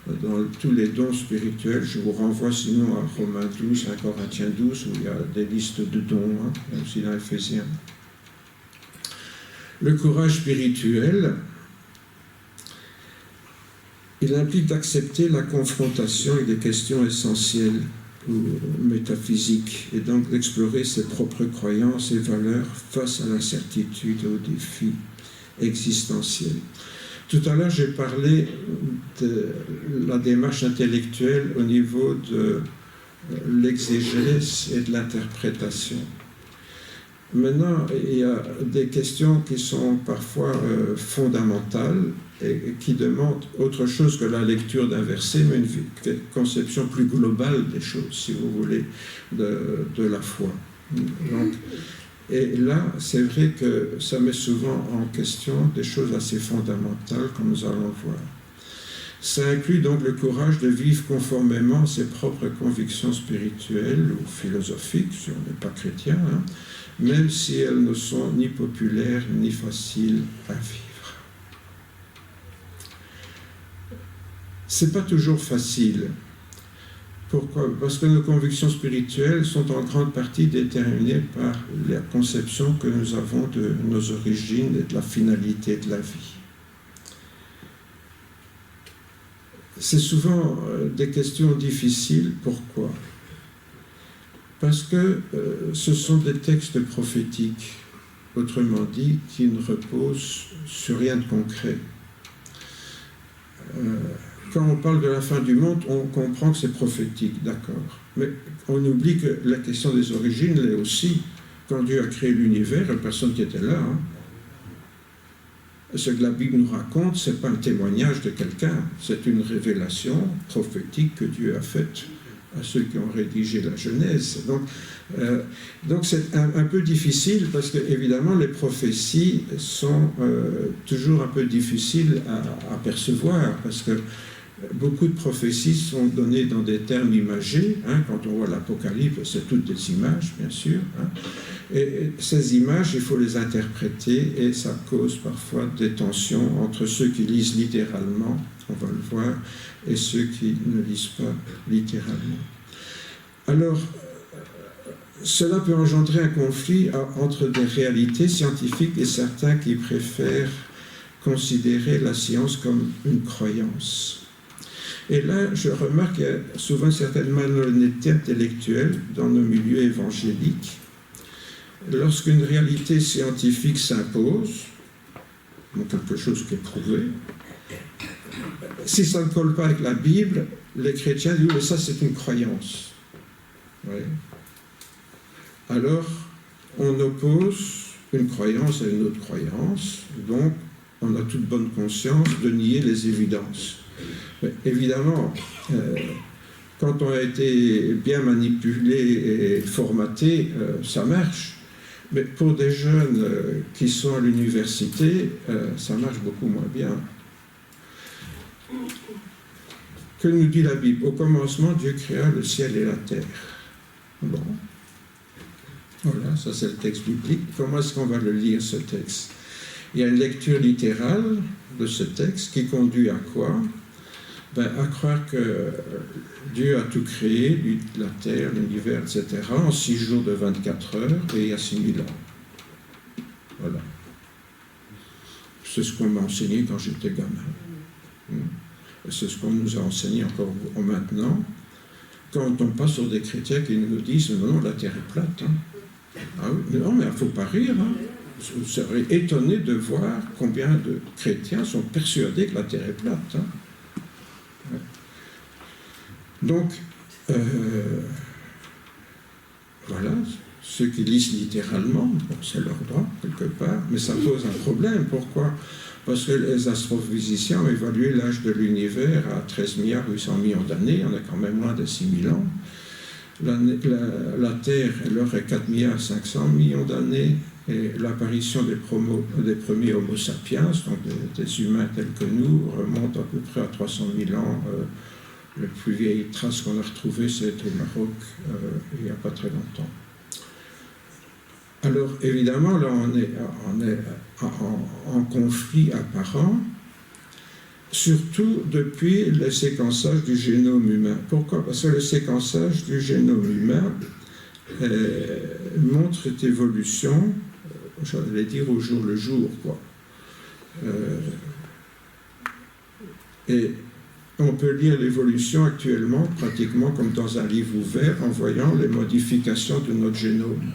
dans tous les dons spirituels. Je vous renvoie sinon à Romains 12, à Corinthiens 12, où il y a des listes de dons, hein, aussi dans Éphésiens. Le courage spirituel, il implique d'accepter la confrontation avec des questions essentielles ou métaphysiques, et donc d'explorer ses propres croyances et valeurs face à l'incertitude et aux défis existentiels. Tout à l'heure, j'ai parlé de la démarche intellectuelle au niveau de l'exégèse et de l'interprétation. Maintenant, il y a des questions qui sont parfois fondamentales et qui demandent autre chose que la lecture d'un verset, mais une conception plus globale des choses, si vous voulez, de la foi. Donc, et là, c'est vrai que ça met souvent en question des choses assez fondamentales, comme nous allons le voir. Ça inclut donc le courage de vivre conformément à ses propres convictions spirituelles ou philosophiques, si on n'est pas chrétien, hein, même si elles ne sont ni populaires ni faciles à vivre. C'est pas toujours facile. Pourquoi ? Parce que nos convictions spirituelles sont en grande partie déterminées par la conception que nous avons de nos origines et de la finalité de la vie. C'est souvent des questions difficiles. Pourquoi ? Parce que ce sont des textes prophétiques, autrement dit, qui ne reposent sur rien de concret. Quand on parle de la fin du monde, on comprend que c'est prophétique, d'accord. Mais on oublie que la question des origines l'est aussi. Quand Dieu a créé l'univers, il n'y a personne qui était là. Hein. Ce que la Bible nous raconte, ce n'est pas un témoignage de quelqu'un, c'est une révélation prophétique que Dieu a faite à ceux qui ont rédigé la Genèse. Donc c'est un peu difficile parce que, évidemment, les prophéties sont toujours un peu difficiles à percevoir parce que beaucoup de prophéties sont données dans des termes imagés. Hein, quand on voit l'Apocalypse, c'est toutes des images, bien sûr. Hein, et ces images, il faut les interpréter et ça cause parfois des tensions entre ceux qui lisent littéralement, on va le voir, et ceux qui ne lisent pas littéralement. Alors, cela peut engendrer un conflit entre des réalités scientifiques et certains qui préfèrent considérer la science comme une croyance. Et là, je remarque qu'il y a souvent une certaine malhonnêteté intellectuelle dans nos milieux évangéliques. Lorsqu'une réalité scientifique s'impose, donc quelque chose qui est prouvé, si ça ne colle pas avec la Bible, les chrétiens disent « mais ça c'est une croyance ». Ouais. Alors, on oppose une croyance à une autre croyance, donc on a toute bonne conscience de nier les évidences. Mais évidemment, quand on a été bien manipulé et formaté, ça marche. Mais pour des jeunes qui sont à l'université, ça marche beaucoup moins bien. Que nous dit la Bible ? Au commencement, Dieu créa le ciel et la terre. Bon. Voilà, ça c'est le texte biblique. Comment est-ce qu'on va le lire, ce texte ? Il y a une lecture littérale de ce texte qui conduit à quoi ? À croire que Dieu a tout créé, la terre, l'univers, etc., en 6 jours de 24 heures et il y a 6000 ans. Voilà. C'est ce qu'on m'a enseigné quand j'étais gamin. C'est ce qu'on nous a enseigné encore maintenant. Quand on passe sur des chrétiens qui nous disent « Non, la terre est plate. Hein. » Ah oui, non, mais il ne faut pas rire. Hein. Vous serez étonné de voir combien de chrétiens sont persuadés que la terre est plate. Hein. Donc, voilà, ceux qui lisent littéralement, bon, c'est leur droit, quelque part, mais ça pose un problème. Pourquoi ? Parce que les astrophysiciens ont évalué l'âge de l'univers à 13 800 milliards d'années, on est quand même loin de 6000 ans. La Terre, elle aurait 4 500 millions d'années, et l'apparition des premiers Homo sapiens, donc des humains tels que nous, remonte à peu près à 300 000 ans. La plus vieille trace qu'on a retrouvée, c'est au Maroc, il n'y a pas très longtemps. Alors, évidemment, là, on est en conflit apparent, surtout depuis le séquençage du génome humain. Pourquoi? Parce que le séquençage du génome humain montre cette évolution, j'allais dire au jour le jour, quoi. Et on peut lire l'évolution actuellement pratiquement comme dans un livre ouvert en voyant les modifications de notre génome.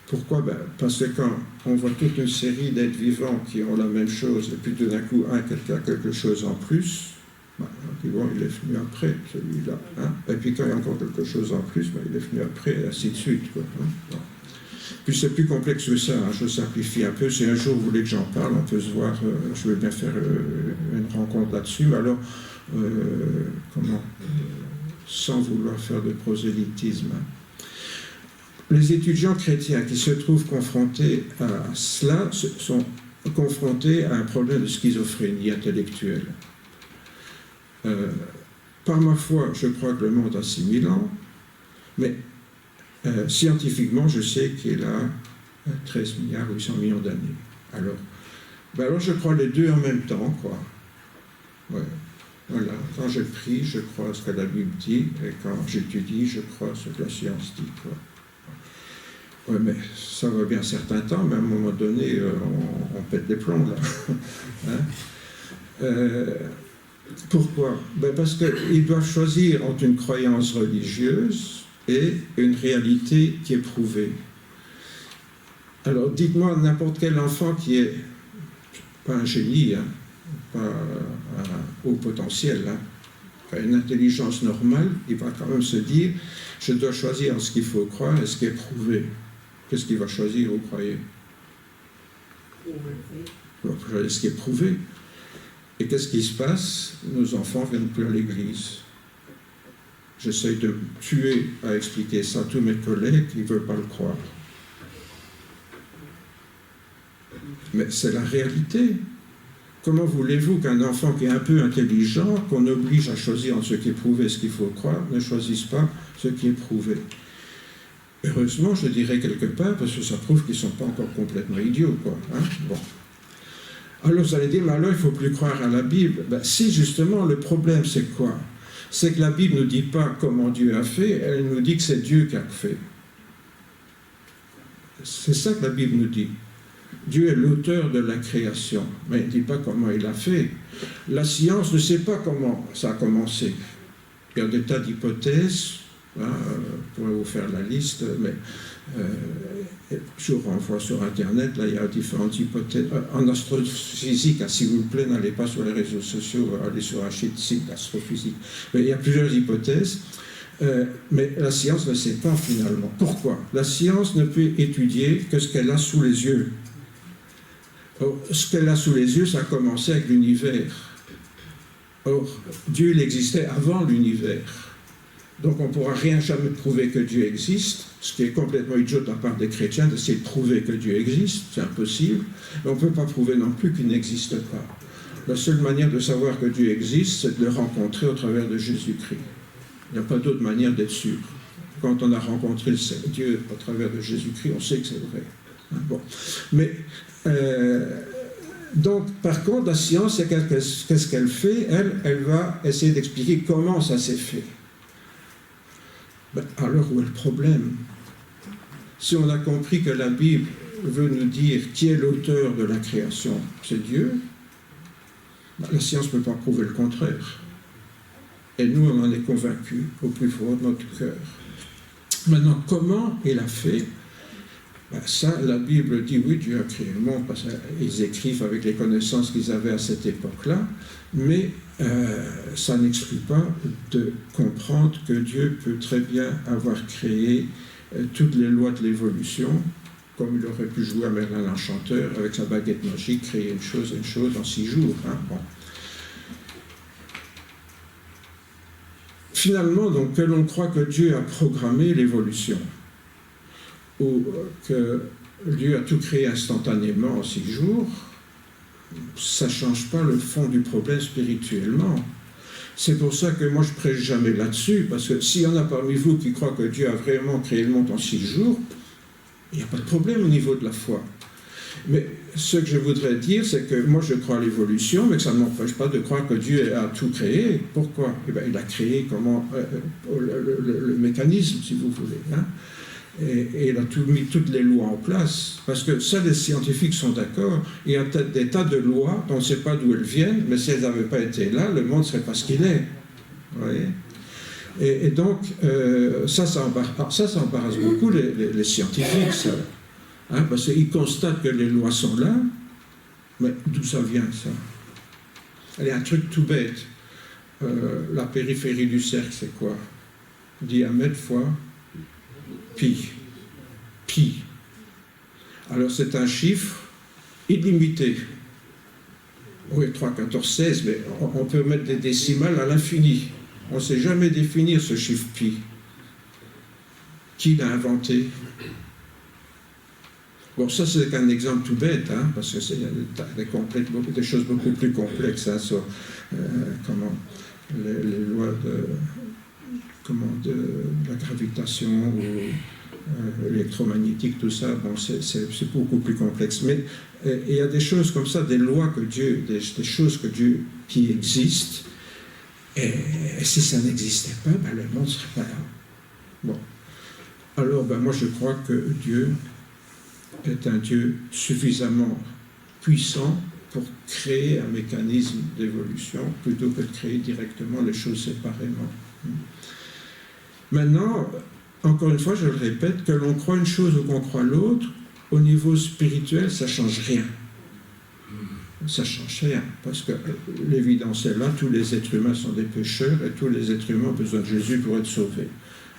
Pourquoi? Parce que quand on voit toute une série d'êtres vivants qui ont la même chose et puis tout d'un coup quelqu'un a quelque chose en plus, on dit bon, il est venu après celui-là, hein? Et puis quand il y a encore quelque chose en plus, il est venu après et ainsi de suite, quoi, hein? Bon. Puis c'est plus complexe que ça, hein, je simplifie un peu. Si un jour vous voulez que j'en parle, on peut se voir, je vais bien faire une rencontre là-dessus, mais alors, sans vouloir faire de prosélytisme. Les étudiants chrétiens qui se trouvent confrontés à cela sont confrontés à un problème de schizophrénie intellectuelle. Par ma foi, je crois que le monde a 6000 ans, mais scientifiquement, je sais qu'il a 13 milliards 800 millions d'années. Alors je crois les deux en même temps, quoi. Ouais. Voilà. Quand je prie, je crois ce que la Bible dit, et quand j'étudie, je crois ce que la science dit, quoi. Ouais, mais ça va bien un certain temps, mais à un moment donné, on pète des plombs, là. Hein? Pourquoi? Parce qu'ils doivent choisir entre une croyance religieuse et une réalité qui est prouvée. Alors, dites-moi, n'importe quel enfant qui est pas un génie, hein, pas un haut potentiel, hein, une intelligence normale, il va quand même se dire, je dois choisir ce qu'il faut croire et ce qui est prouvé. Qu'est-ce qu'il va choisir, vous croyez? Il va choisir ce qui est prouvé. Et qu'est-ce qui se passe? Nos enfants ne viennent plus à l'église. J'essaye de me tuer à expliquer ça à tous mes collègues, ils ne veulent pas le croire. Mais c'est la réalité. Comment voulez-vous qu'un enfant qui est un peu intelligent, qu'on oblige à choisir entre ce qui est prouvé et ce qu'il faut croire, ne choisisse pas ce qui est prouvé? Heureusement, je dirais quelque part, parce que ça prouve qu'ils ne sont pas encore complètement idiots, quoi. Hein? Bon. Alors vous allez dire, mais alors il ne faut plus croire à la Bible. Si, justement, le problème c'est quoi? C'est que la Bible ne nous dit pas comment Dieu a fait, elle nous dit que c'est Dieu qui a fait. C'est ça que la Bible nous dit. Dieu est l'auteur de la création, mais il ne dit pas comment il a fait. La science ne sait pas comment ça a commencé. Il y a des tas d'hypothèses, hein, je pourrais vous faire la liste, mais je vous renvoie sur Internet, là il y a différentes hypothèses. En astrophysique, s'il vous plaît, n'allez pas sur les réseaux sociaux, allez sur un site d'astrophysique. Mais il y a plusieurs hypothèses, mais la science ne sait pas finalement. Pourquoi? La science ne peut étudier que ce qu'elle a sous les yeux. Or, ce qu'elle a sous les yeux, ça a commencé avec l'univers. Or, Dieu, il existait avant l'univers. Donc on ne pourra rien jamais prouver que Dieu existe, ce qui est complètement idiot de la part des chrétiens d'essayer de prouver que Dieu existe, c'est impossible. Mais on ne peut pas prouver non plus qu'il n'existe pas. La seule manière de savoir que Dieu existe, c'est de le rencontrer au travers de Jésus-Christ. Il n'y a pas d'autre manière d'être sûr. Quand on a rencontré Dieu au travers de Jésus-Christ, on sait que c'est vrai. Bon. Mais, donc, par contre, la science, qu'est-ce qu'elle fait? Elle va essayer d'expliquer comment ça s'est fait. Alors où est le problème? Si on a compris que la Bible veut nous dire qui est l'auteur de la création, c'est Dieu, la science ne peut pas prouver le contraire. Et nous, on en est convaincus au plus fond de notre cœur. Maintenant, comment il a fait? Ça, la Bible dit, oui, Dieu a créé le monde, parce qu'ils écrivent avec les connaissances qu'ils avaient à cette époque-là, mais ça n'exclut pas de comprendre que Dieu peut très bien avoir créé toutes les lois de l'évolution, comme il aurait pu jouer à Merlin l'Enchanteur avec sa baguette magique, créer une chose en 6 jours. Hein, bon. Finalement, donc, que l'on croit que Dieu a programmé l'évolution, ou que Dieu a tout créé instantanément en 6 jours, ça ne change pas le fond du problème spirituellement. C'est pour ça que moi je ne prêche jamais là-dessus, parce que s'il y en a parmi vous qui croient que Dieu a vraiment créé le monde en 6 jours, il n'y a pas de problème au niveau de la foi. Mais ce que je voudrais dire, c'est que moi je crois à l'évolution, mais que ça ne m'empêche pas de croire que Dieu a tout créé. Pourquoi? Eh bien, il a créé le mécanisme, si vous voulez. Hein? Et il a mis toutes les lois en place. Parce que ça, les scientifiques sont d'accord. Il y a des tas de lois dont on ne sait pas d'où elles viennent, mais si elles n'avaient pas été là, le monde ne serait pas ce qu'il est. Vous voyez? Et donc, ça embarrasse beaucoup les scientifiques, ça. Hein, parce qu'ils constatent que les lois sont là, mais d'où ça vient, ça? Allez, un truc tout bête. La périphérie du cercle, c'est quoi? Diamètre fois pi. Pi. Alors, c'est un chiffre illimité. Oui, 3, 14, 16, mais on peut mettre des décimales à l'infini. On ne sait jamais définir ce chiffre pi. Qui l'a inventé? Bon, ça c'est qu'un exemple tout bête, hein, parce que c'est des choses beaucoup plus complexes hein, sur les lois de la gravitation ou électromagnétique, tout ça. Bon, c'est beaucoup plus complexe. Mais il y a des choses comme ça, des lois que Dieu, des choses que Dieu qui existent. Et si ça n'existait pas, ben, le monde ne serait pas là. Bon. Alors, ben, moi, je crois que Dieu est un Dieu suffisamment puissant pour créer un mécanisme d'évolution plutôt que de créer directement les choses séparément. Maintenant, encore une fois, je le répète, que l'on croit une chose ou qu'on croit l'autre, au niveau spirituel, ça ne change rien. Ça ne change rien, parce que l'évidence est là, tous les êtres humains sont des pécheurs et tous les êtres humains ont besoin de Jésus pour être sauvés.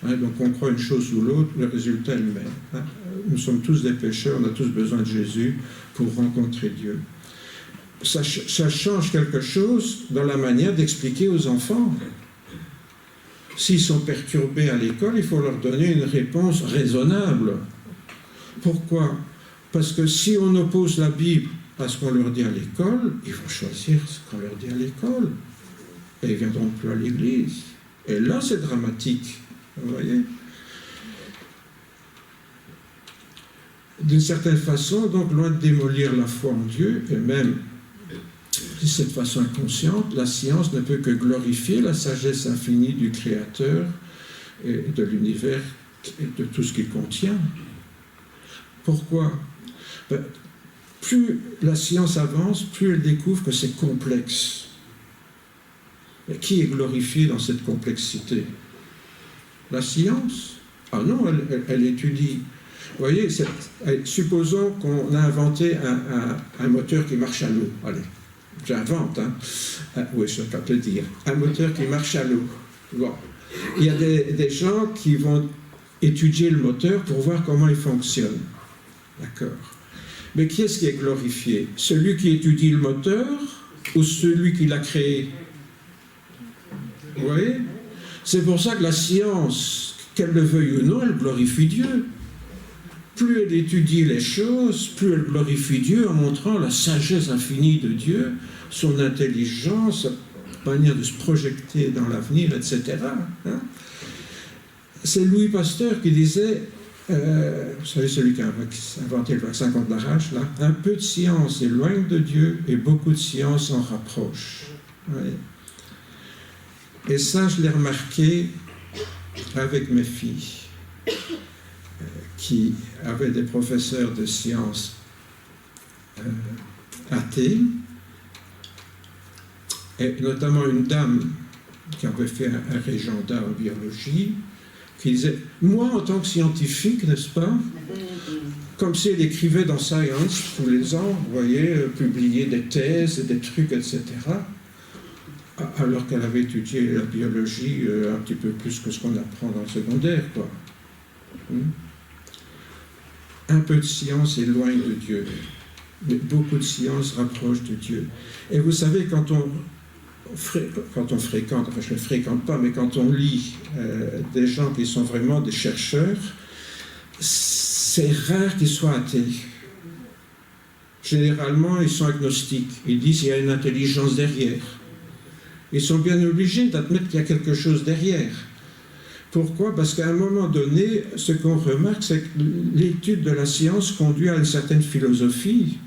Hein, donc on croit une chose ou l'autre, le résultat est le même. Hein. Nous sommes tous des pécheurs, on a tous besoin de Jésus pour rencontrer Dieu. Ça change quelque chose dans la manière d'expliquer aux enfants. S'ils sont perturbés à l'école, il faut leur donner une réponse raisonnable. Pourquoi? Parce que si on oppose la Bible à ce qu'on leur dit à l'école, ils vont choisir ce qu'on leur dit à l'école. Et ils ne viendront plus à l'église. Et là, c'est dramatique. Vous voyez? D'une certaine façon, donc, loin de démolir la foi en Dieu, et même de cette façon inconsciente, la science ne peut que glorifier la sagesse infinie du Créateur et de l'univers et de tout ce qu'il contient. Pourquoi? Ben, plus la science avance, plus elle découvre que c'est complexe. Et qui est glorifié dans cette complexité? La science? Ah non, elle étudie. Vous voyez, supposons qu'on a inventé un moteur qui marche à l'eau. Allez, j'invente, hein. Oui, je ne peux pas le dire. Un moteur qui marche à l'eau. Bon. Il y a des gens qui vont étudier le moteur pour voir comment il fonctionne. D'accord. Mais qui est-ce qui est glorifié? Celui qui étudie le moteur ou celui qui l'a créé? Vous voyez? C'est pour ça que la science, qu'elle le veuille ou non, elle glorifie Dieu. Plus elle étudie les choses, plus elle glorifie Dieu en montrant la sagesse infinie de Dieu, son intelligence, sa manière de se projeter dans l'avenir, etc. Hein? C'est Louis Pasteur qui disait, vous savez, celui qui a inventé le vaccin contre la rage, là, un peu de science éloigne de Dieu et beaucoup de science en rapproche. Ouais. Et ça, je l'ai remarqué avec mes filles, qui avaient des professeurs de sciences athées, et notamment une dame qui avait fait un régenda en biologie, qui disait, moi en tant que scientifique, n'est-ce pas, comme si elle écrivait dans Science tous les ans, vous voyez, publier des thèses, des trucs, etc., alors qu'elle avait étudié la biologie un petit peu plus que ce qu'on apprend dans le secondaire, quoi. Un peu de science éloigne de Dieu, mais beaucoup de science rapproche de Dieu. Et vous savez, quand on fréquente, enfin je ne fréquente pas, mais quand on lit des gens qui sont vraiment des chercheurs, c'est rare qu'ils soient athées. Généralement, ils sont agnostiques. Ils disent qu'il y a une intelligence derrière. Ils sont bien obligés d'admettre qu'il y a quelque chose derrière. Pourquoi? Parce qu'à un moment donné, ce qu'on remarque, c'est que l'étude de la science conduit à une certaine philosophie.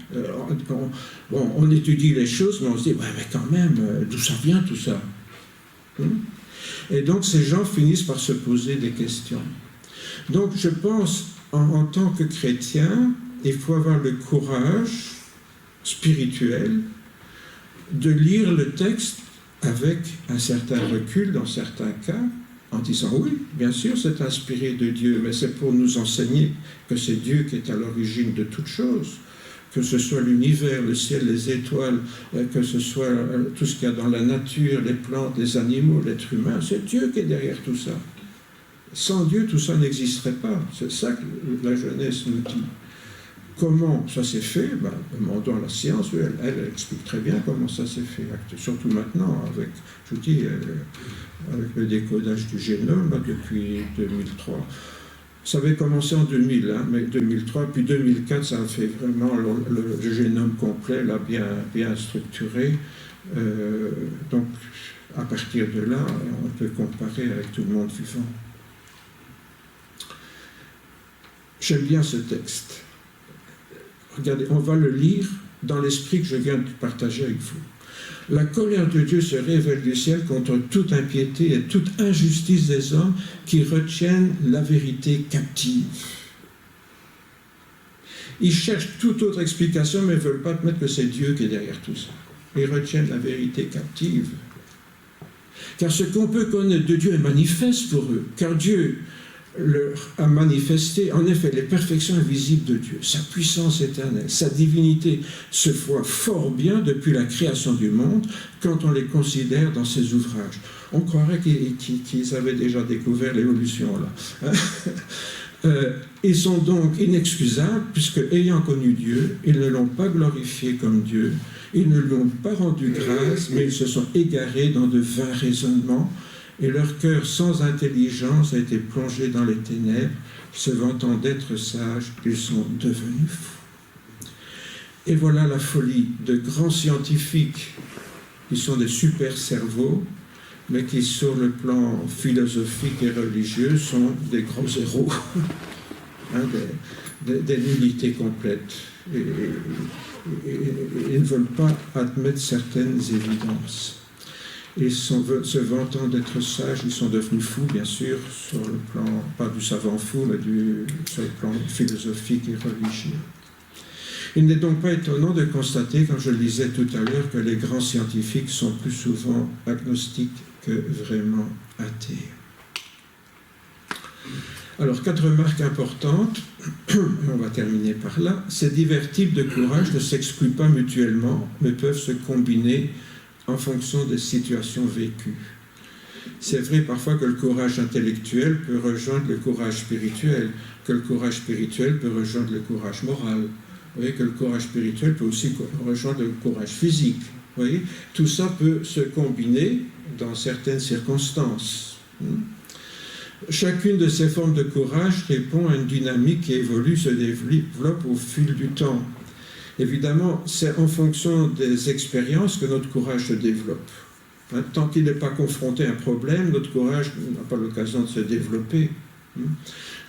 On étudie les choses, mais on se dit, ouais, mais quand même, d'où ça vient tout ça? Et donc ces gens finissent par se poser des questions. Donc je pense, en tant que chrétien, il faut avoir le courage spirituel de lire le texte avec un certain recul dans certains cas, en disant oui, bien sûr c'est inspiré de Dieu, mais c'est pour nous enseigner que c'est Dieu qui est à l'origine de toutes choses, que ce soit l'univers, le ciel, les étoiles, que ce soit tout ce qu'il y a dans la nature, les plantes, les animaux, l'être humain, c'est Dieu qui est derrière tout ça. Sans Dieu, tout ça n'existerait pas. C'est ça que la Genèse nous dit. Comment ça s'est fait? Demandons à la science, elle explique très bien comment ça s'est fait, surtout maintenant, avec, je vous dis, avec le décodage du génome depuis 2003. Ça avait commencé en 2000, mais 2003, puis 2004, ça a fait vraiment le génome complet, là, bien structuré. Donc, à partir de là, on peut comparer avec tout le monde vivant. J'aime bien ce texte. Regardez, on va le lire dans l'esprit que je viens de partager avec vous. La colère de Dieu se révèle du ciel contre toute impiété et toute injustice des hommes qui retiennent la vérité captive. Ils cherchent toute autre explication, mais ne veulent pas admettre que c'est Dieu qui est derrière tout ça. Ils retiennent la vérité captive. Car ce qu'on peut connaître de Dieu est manifeste pour eux, car Dieu leur a manifesté, en effet, les perfections invisibles de Dieu, sa puissance éternelle, sa divinité se voit fort bien depuis la création du monde quand on les considère dans ses ouvrages. On croirait qu'ils avaient déjà découvert l'évolution là. Ils sont donc inexcusables puisque, ayant connu Dieu, ils ne l'ont pas glorifié comme Dieu, ils ne lui ont pas rendu grâce, mais ils se sont égarés dans de vains raisonnements. Et leur cœur sans intelligence a été plongé dans les ténèbres, se vantant d'être sages, ils sont devenus fous. Et voilà la folie de grands scientifiques qui sont des super cerveaux, mais qui, sur le plan philosophique et religieux, sont des grands héros, des nullités complètes. Et ils ne veulent pas admettre certaines évidences. Et se vantant d'être sages, ils sont devenus fous, bien sûr, sur le plan, pas du savant fou, mais sur le plan philosophique et religieux. Il n'est donc pas étonnant de constater, comme je le disais tout à l'heure, que les grands scientifiques sont plus souvent agnostiques que vraiment athées. Alors, 4 remarques importantes, on va terminer par là. Ces divers types de courage ne s'excluent pas mutuellement, mais peuvent se combiner en fonction des situations vécues. C'est vrai parfois que le courage intellectuel peut rejoindre le courage spirituel, que le courage spirituel peut rejoindre le courage moral. Vous voyez que le courage spirituel peut aussi rejoindre le courage physique. Vous voyez, tout ça peut se combiner dans certaines circonstances. Chacune de ces formes de courage répond à une dynamique qui évolue, se développe au fil du temps. Évidemment, c'est en fonction des expériences que notre courage se développe. Tant qu'il n'est pas confronté à un problème, notre courage n'a pas l'occasion de se développer.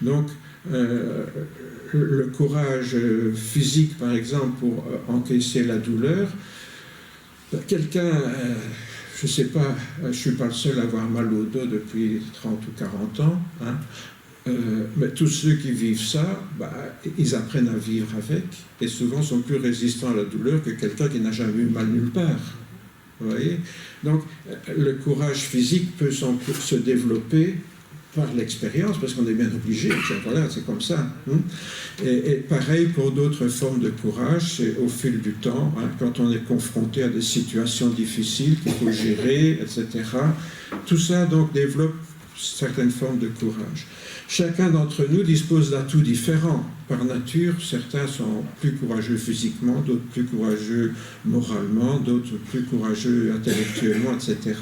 Donc, le courage physique, par exemple, pour encaisser la douleur, quelqu'un, je ne sais pas, je ne suis pas le seul à avoir mal au dos depuis 30 ou 40 ans, mais tous ceux qui vivent ça, ils apprennent à vivre avec, et souvent sont plus résistants à la douleur que quelqu'un qui n'a jamais eu mal nulle part. Vous voyez? Donc, le courage physique peut se développer par l'expérience, parce qu'on est bien obligé, voilà, c'est comme ça. Et pareil pour d'autres formes de courage, c'est au fil du temps, quand on est confronté à des situations difficiles qu'il faut gérer, etc. Tout ça, donc, développe certaines formes de courage. Chacun d'entre nous dispose d'atouts différents. Par nature, certains sont plus courageux physiquement, d'autres plus courageux moralement, d'autres plus courageux intellectuellement, etc.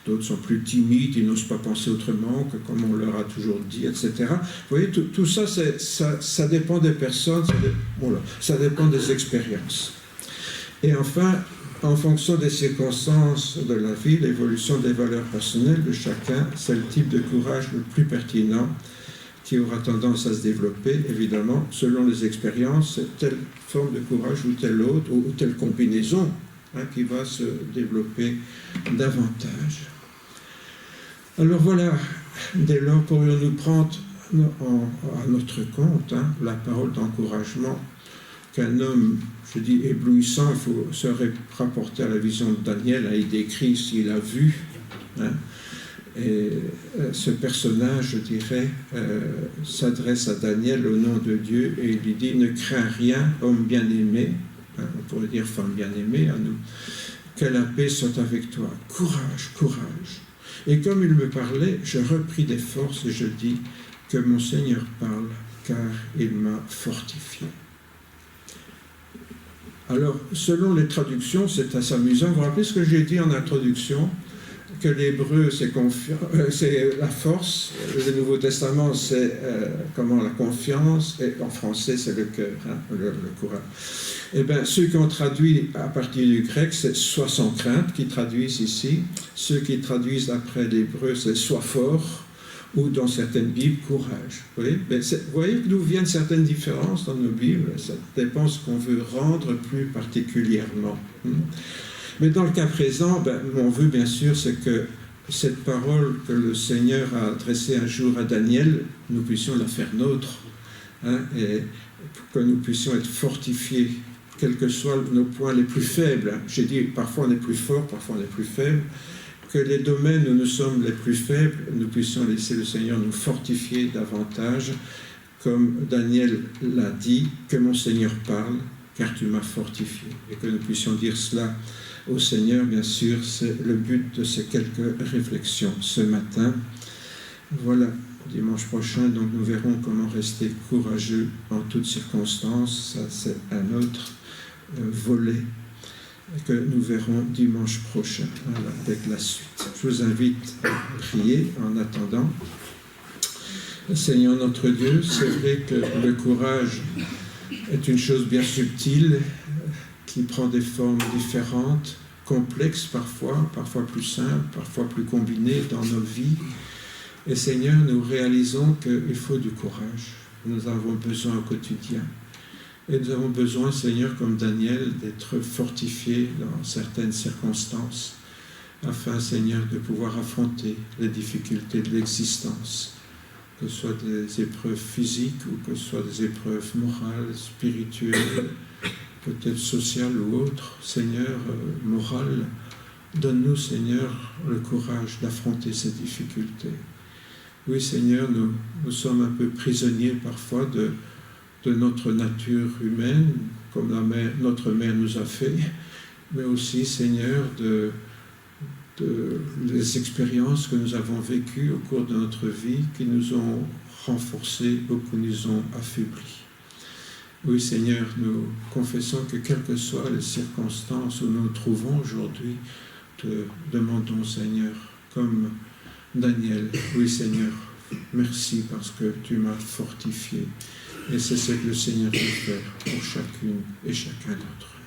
D'autres sont plus timides, ils n'osent pas penser autrement que comme on leur a toujours dit, etc. Vous voyez, tout ça, ça dépend des personnes, ça dépend des expériences. Et enfin, en fonction des circonstances de la vie, l'évolution des valeurs personnelles de chacun, c'est le type de courage le plus pertinent qui aura tendance à se développer, évidemment, selon les expériences, c'est telle forme de courage ou telle autre, ou telle combinaison qui va se développer davantage. Alors voilà, dès lors, pourrions-nous prendre à notre compte la parole d'encouragement qu'un homme, je dis éblouissant, il faut se rapporter à la vision de Daniel, il décrit s'il a vu, et ce personnage, je dirais, s'adresse à Daniel au nom de Dieu et il lui dit « Ne crains rien, homme bien-aimé », on pourrait dire femme bien-aimée à nous, « que la paix soit avec toi. Courage, courage. » Et comme il me parlait, je repris des forces et je dis « Que mon Seigneur parle, car il m'a fortifié. » Alors, selon les traductions, c'est assez amusant. Vous vous rappelez ce que j'ai dit en introduction, que l'hébreu, c'est la force, le Nouveau Testament, c'est la confiance, et en français, c'est le cœur, le courage. Eh bien, ceux qui ont traduit à partir du grec, c'est « sois sans crainte » qui traduisent ici. Ceux qui traduisent après l'hébreu, c'est « sois fort » ou dans certaines Bibles, « courage ». Vous voyez d'où viennent certaines différences dans nos Bibles. Ça dépend de ce qu'on veut rendre plus particulièrement. Mais dans le cas présent, mon vœu, bien sûr, c'est que cette parole que le Seigneur a adressée un jour à Daniel, nous puissions la faire nôtre, et que nous puissions être fortifiés, quels que soient nos points les plus faibles. J'ai dit, parfois on est plus fort, parfois on est plus faible, que les domaines où nous sommes les plus faibles, nous puissions laisser le Seigneur nous fortifier davantage, comme Daniel l'a dit, que mon Seigneur parle, car tu m'as fortifié. Et que nous puissions dire cela au Seigneur, bien sûr, c'est le but de ces quelques réflexions ce matin. Voilà, dimanche prochain, donc nous verrons comment rester courageux en toutes circonstances. Ça, c'est un autre volet que nous verrons dimanche prochain, avec la suite. Je vous invite à prier en attendant. Seigneur notre Dieu, c'est vrai que le courage est une chose bien subtile, qui prend des formes différentes, complexes parfois plus simples, parfois plus combinées dans nos vies. Et Seigneur, nous réalisons qu'il faut du courage. Nous avons besoin au quotidien. Et nous avons besoin, Seigneur, comme Daniel, d'être fortifiés dans certaines circonstances, afin, Seigneur, de pouvoir affronter les difficultés de l'existence, que ce soit des épreuves physiques ou que ce soit des épreuves morales, spirituelles, peut-être sociales ou autres. Seigneur, morales, donne-nous, Seigneur, le courage d'affronter ces difficultés. Oui, Seigneur, nous sommes un peu prisonniers parfois de notre nature humaine, comme notre mère nous a fait, mais aussi, Seigneur, des expériences que nous avons vécues au cours de notre vie, qui nous ont renforcés ou qui nous ont affaiblis. Oui, Seigneur, nous confessons que quelles que soient les circonstances où nous nous trouvons aujourd'hui, te demandons, Seigneur, comme Daniel, oui, Seigneur, merci parce que tu m'as fortifié. Et c'est ce que le Seigneur veut faire pour chacune et chacun d'entre eux.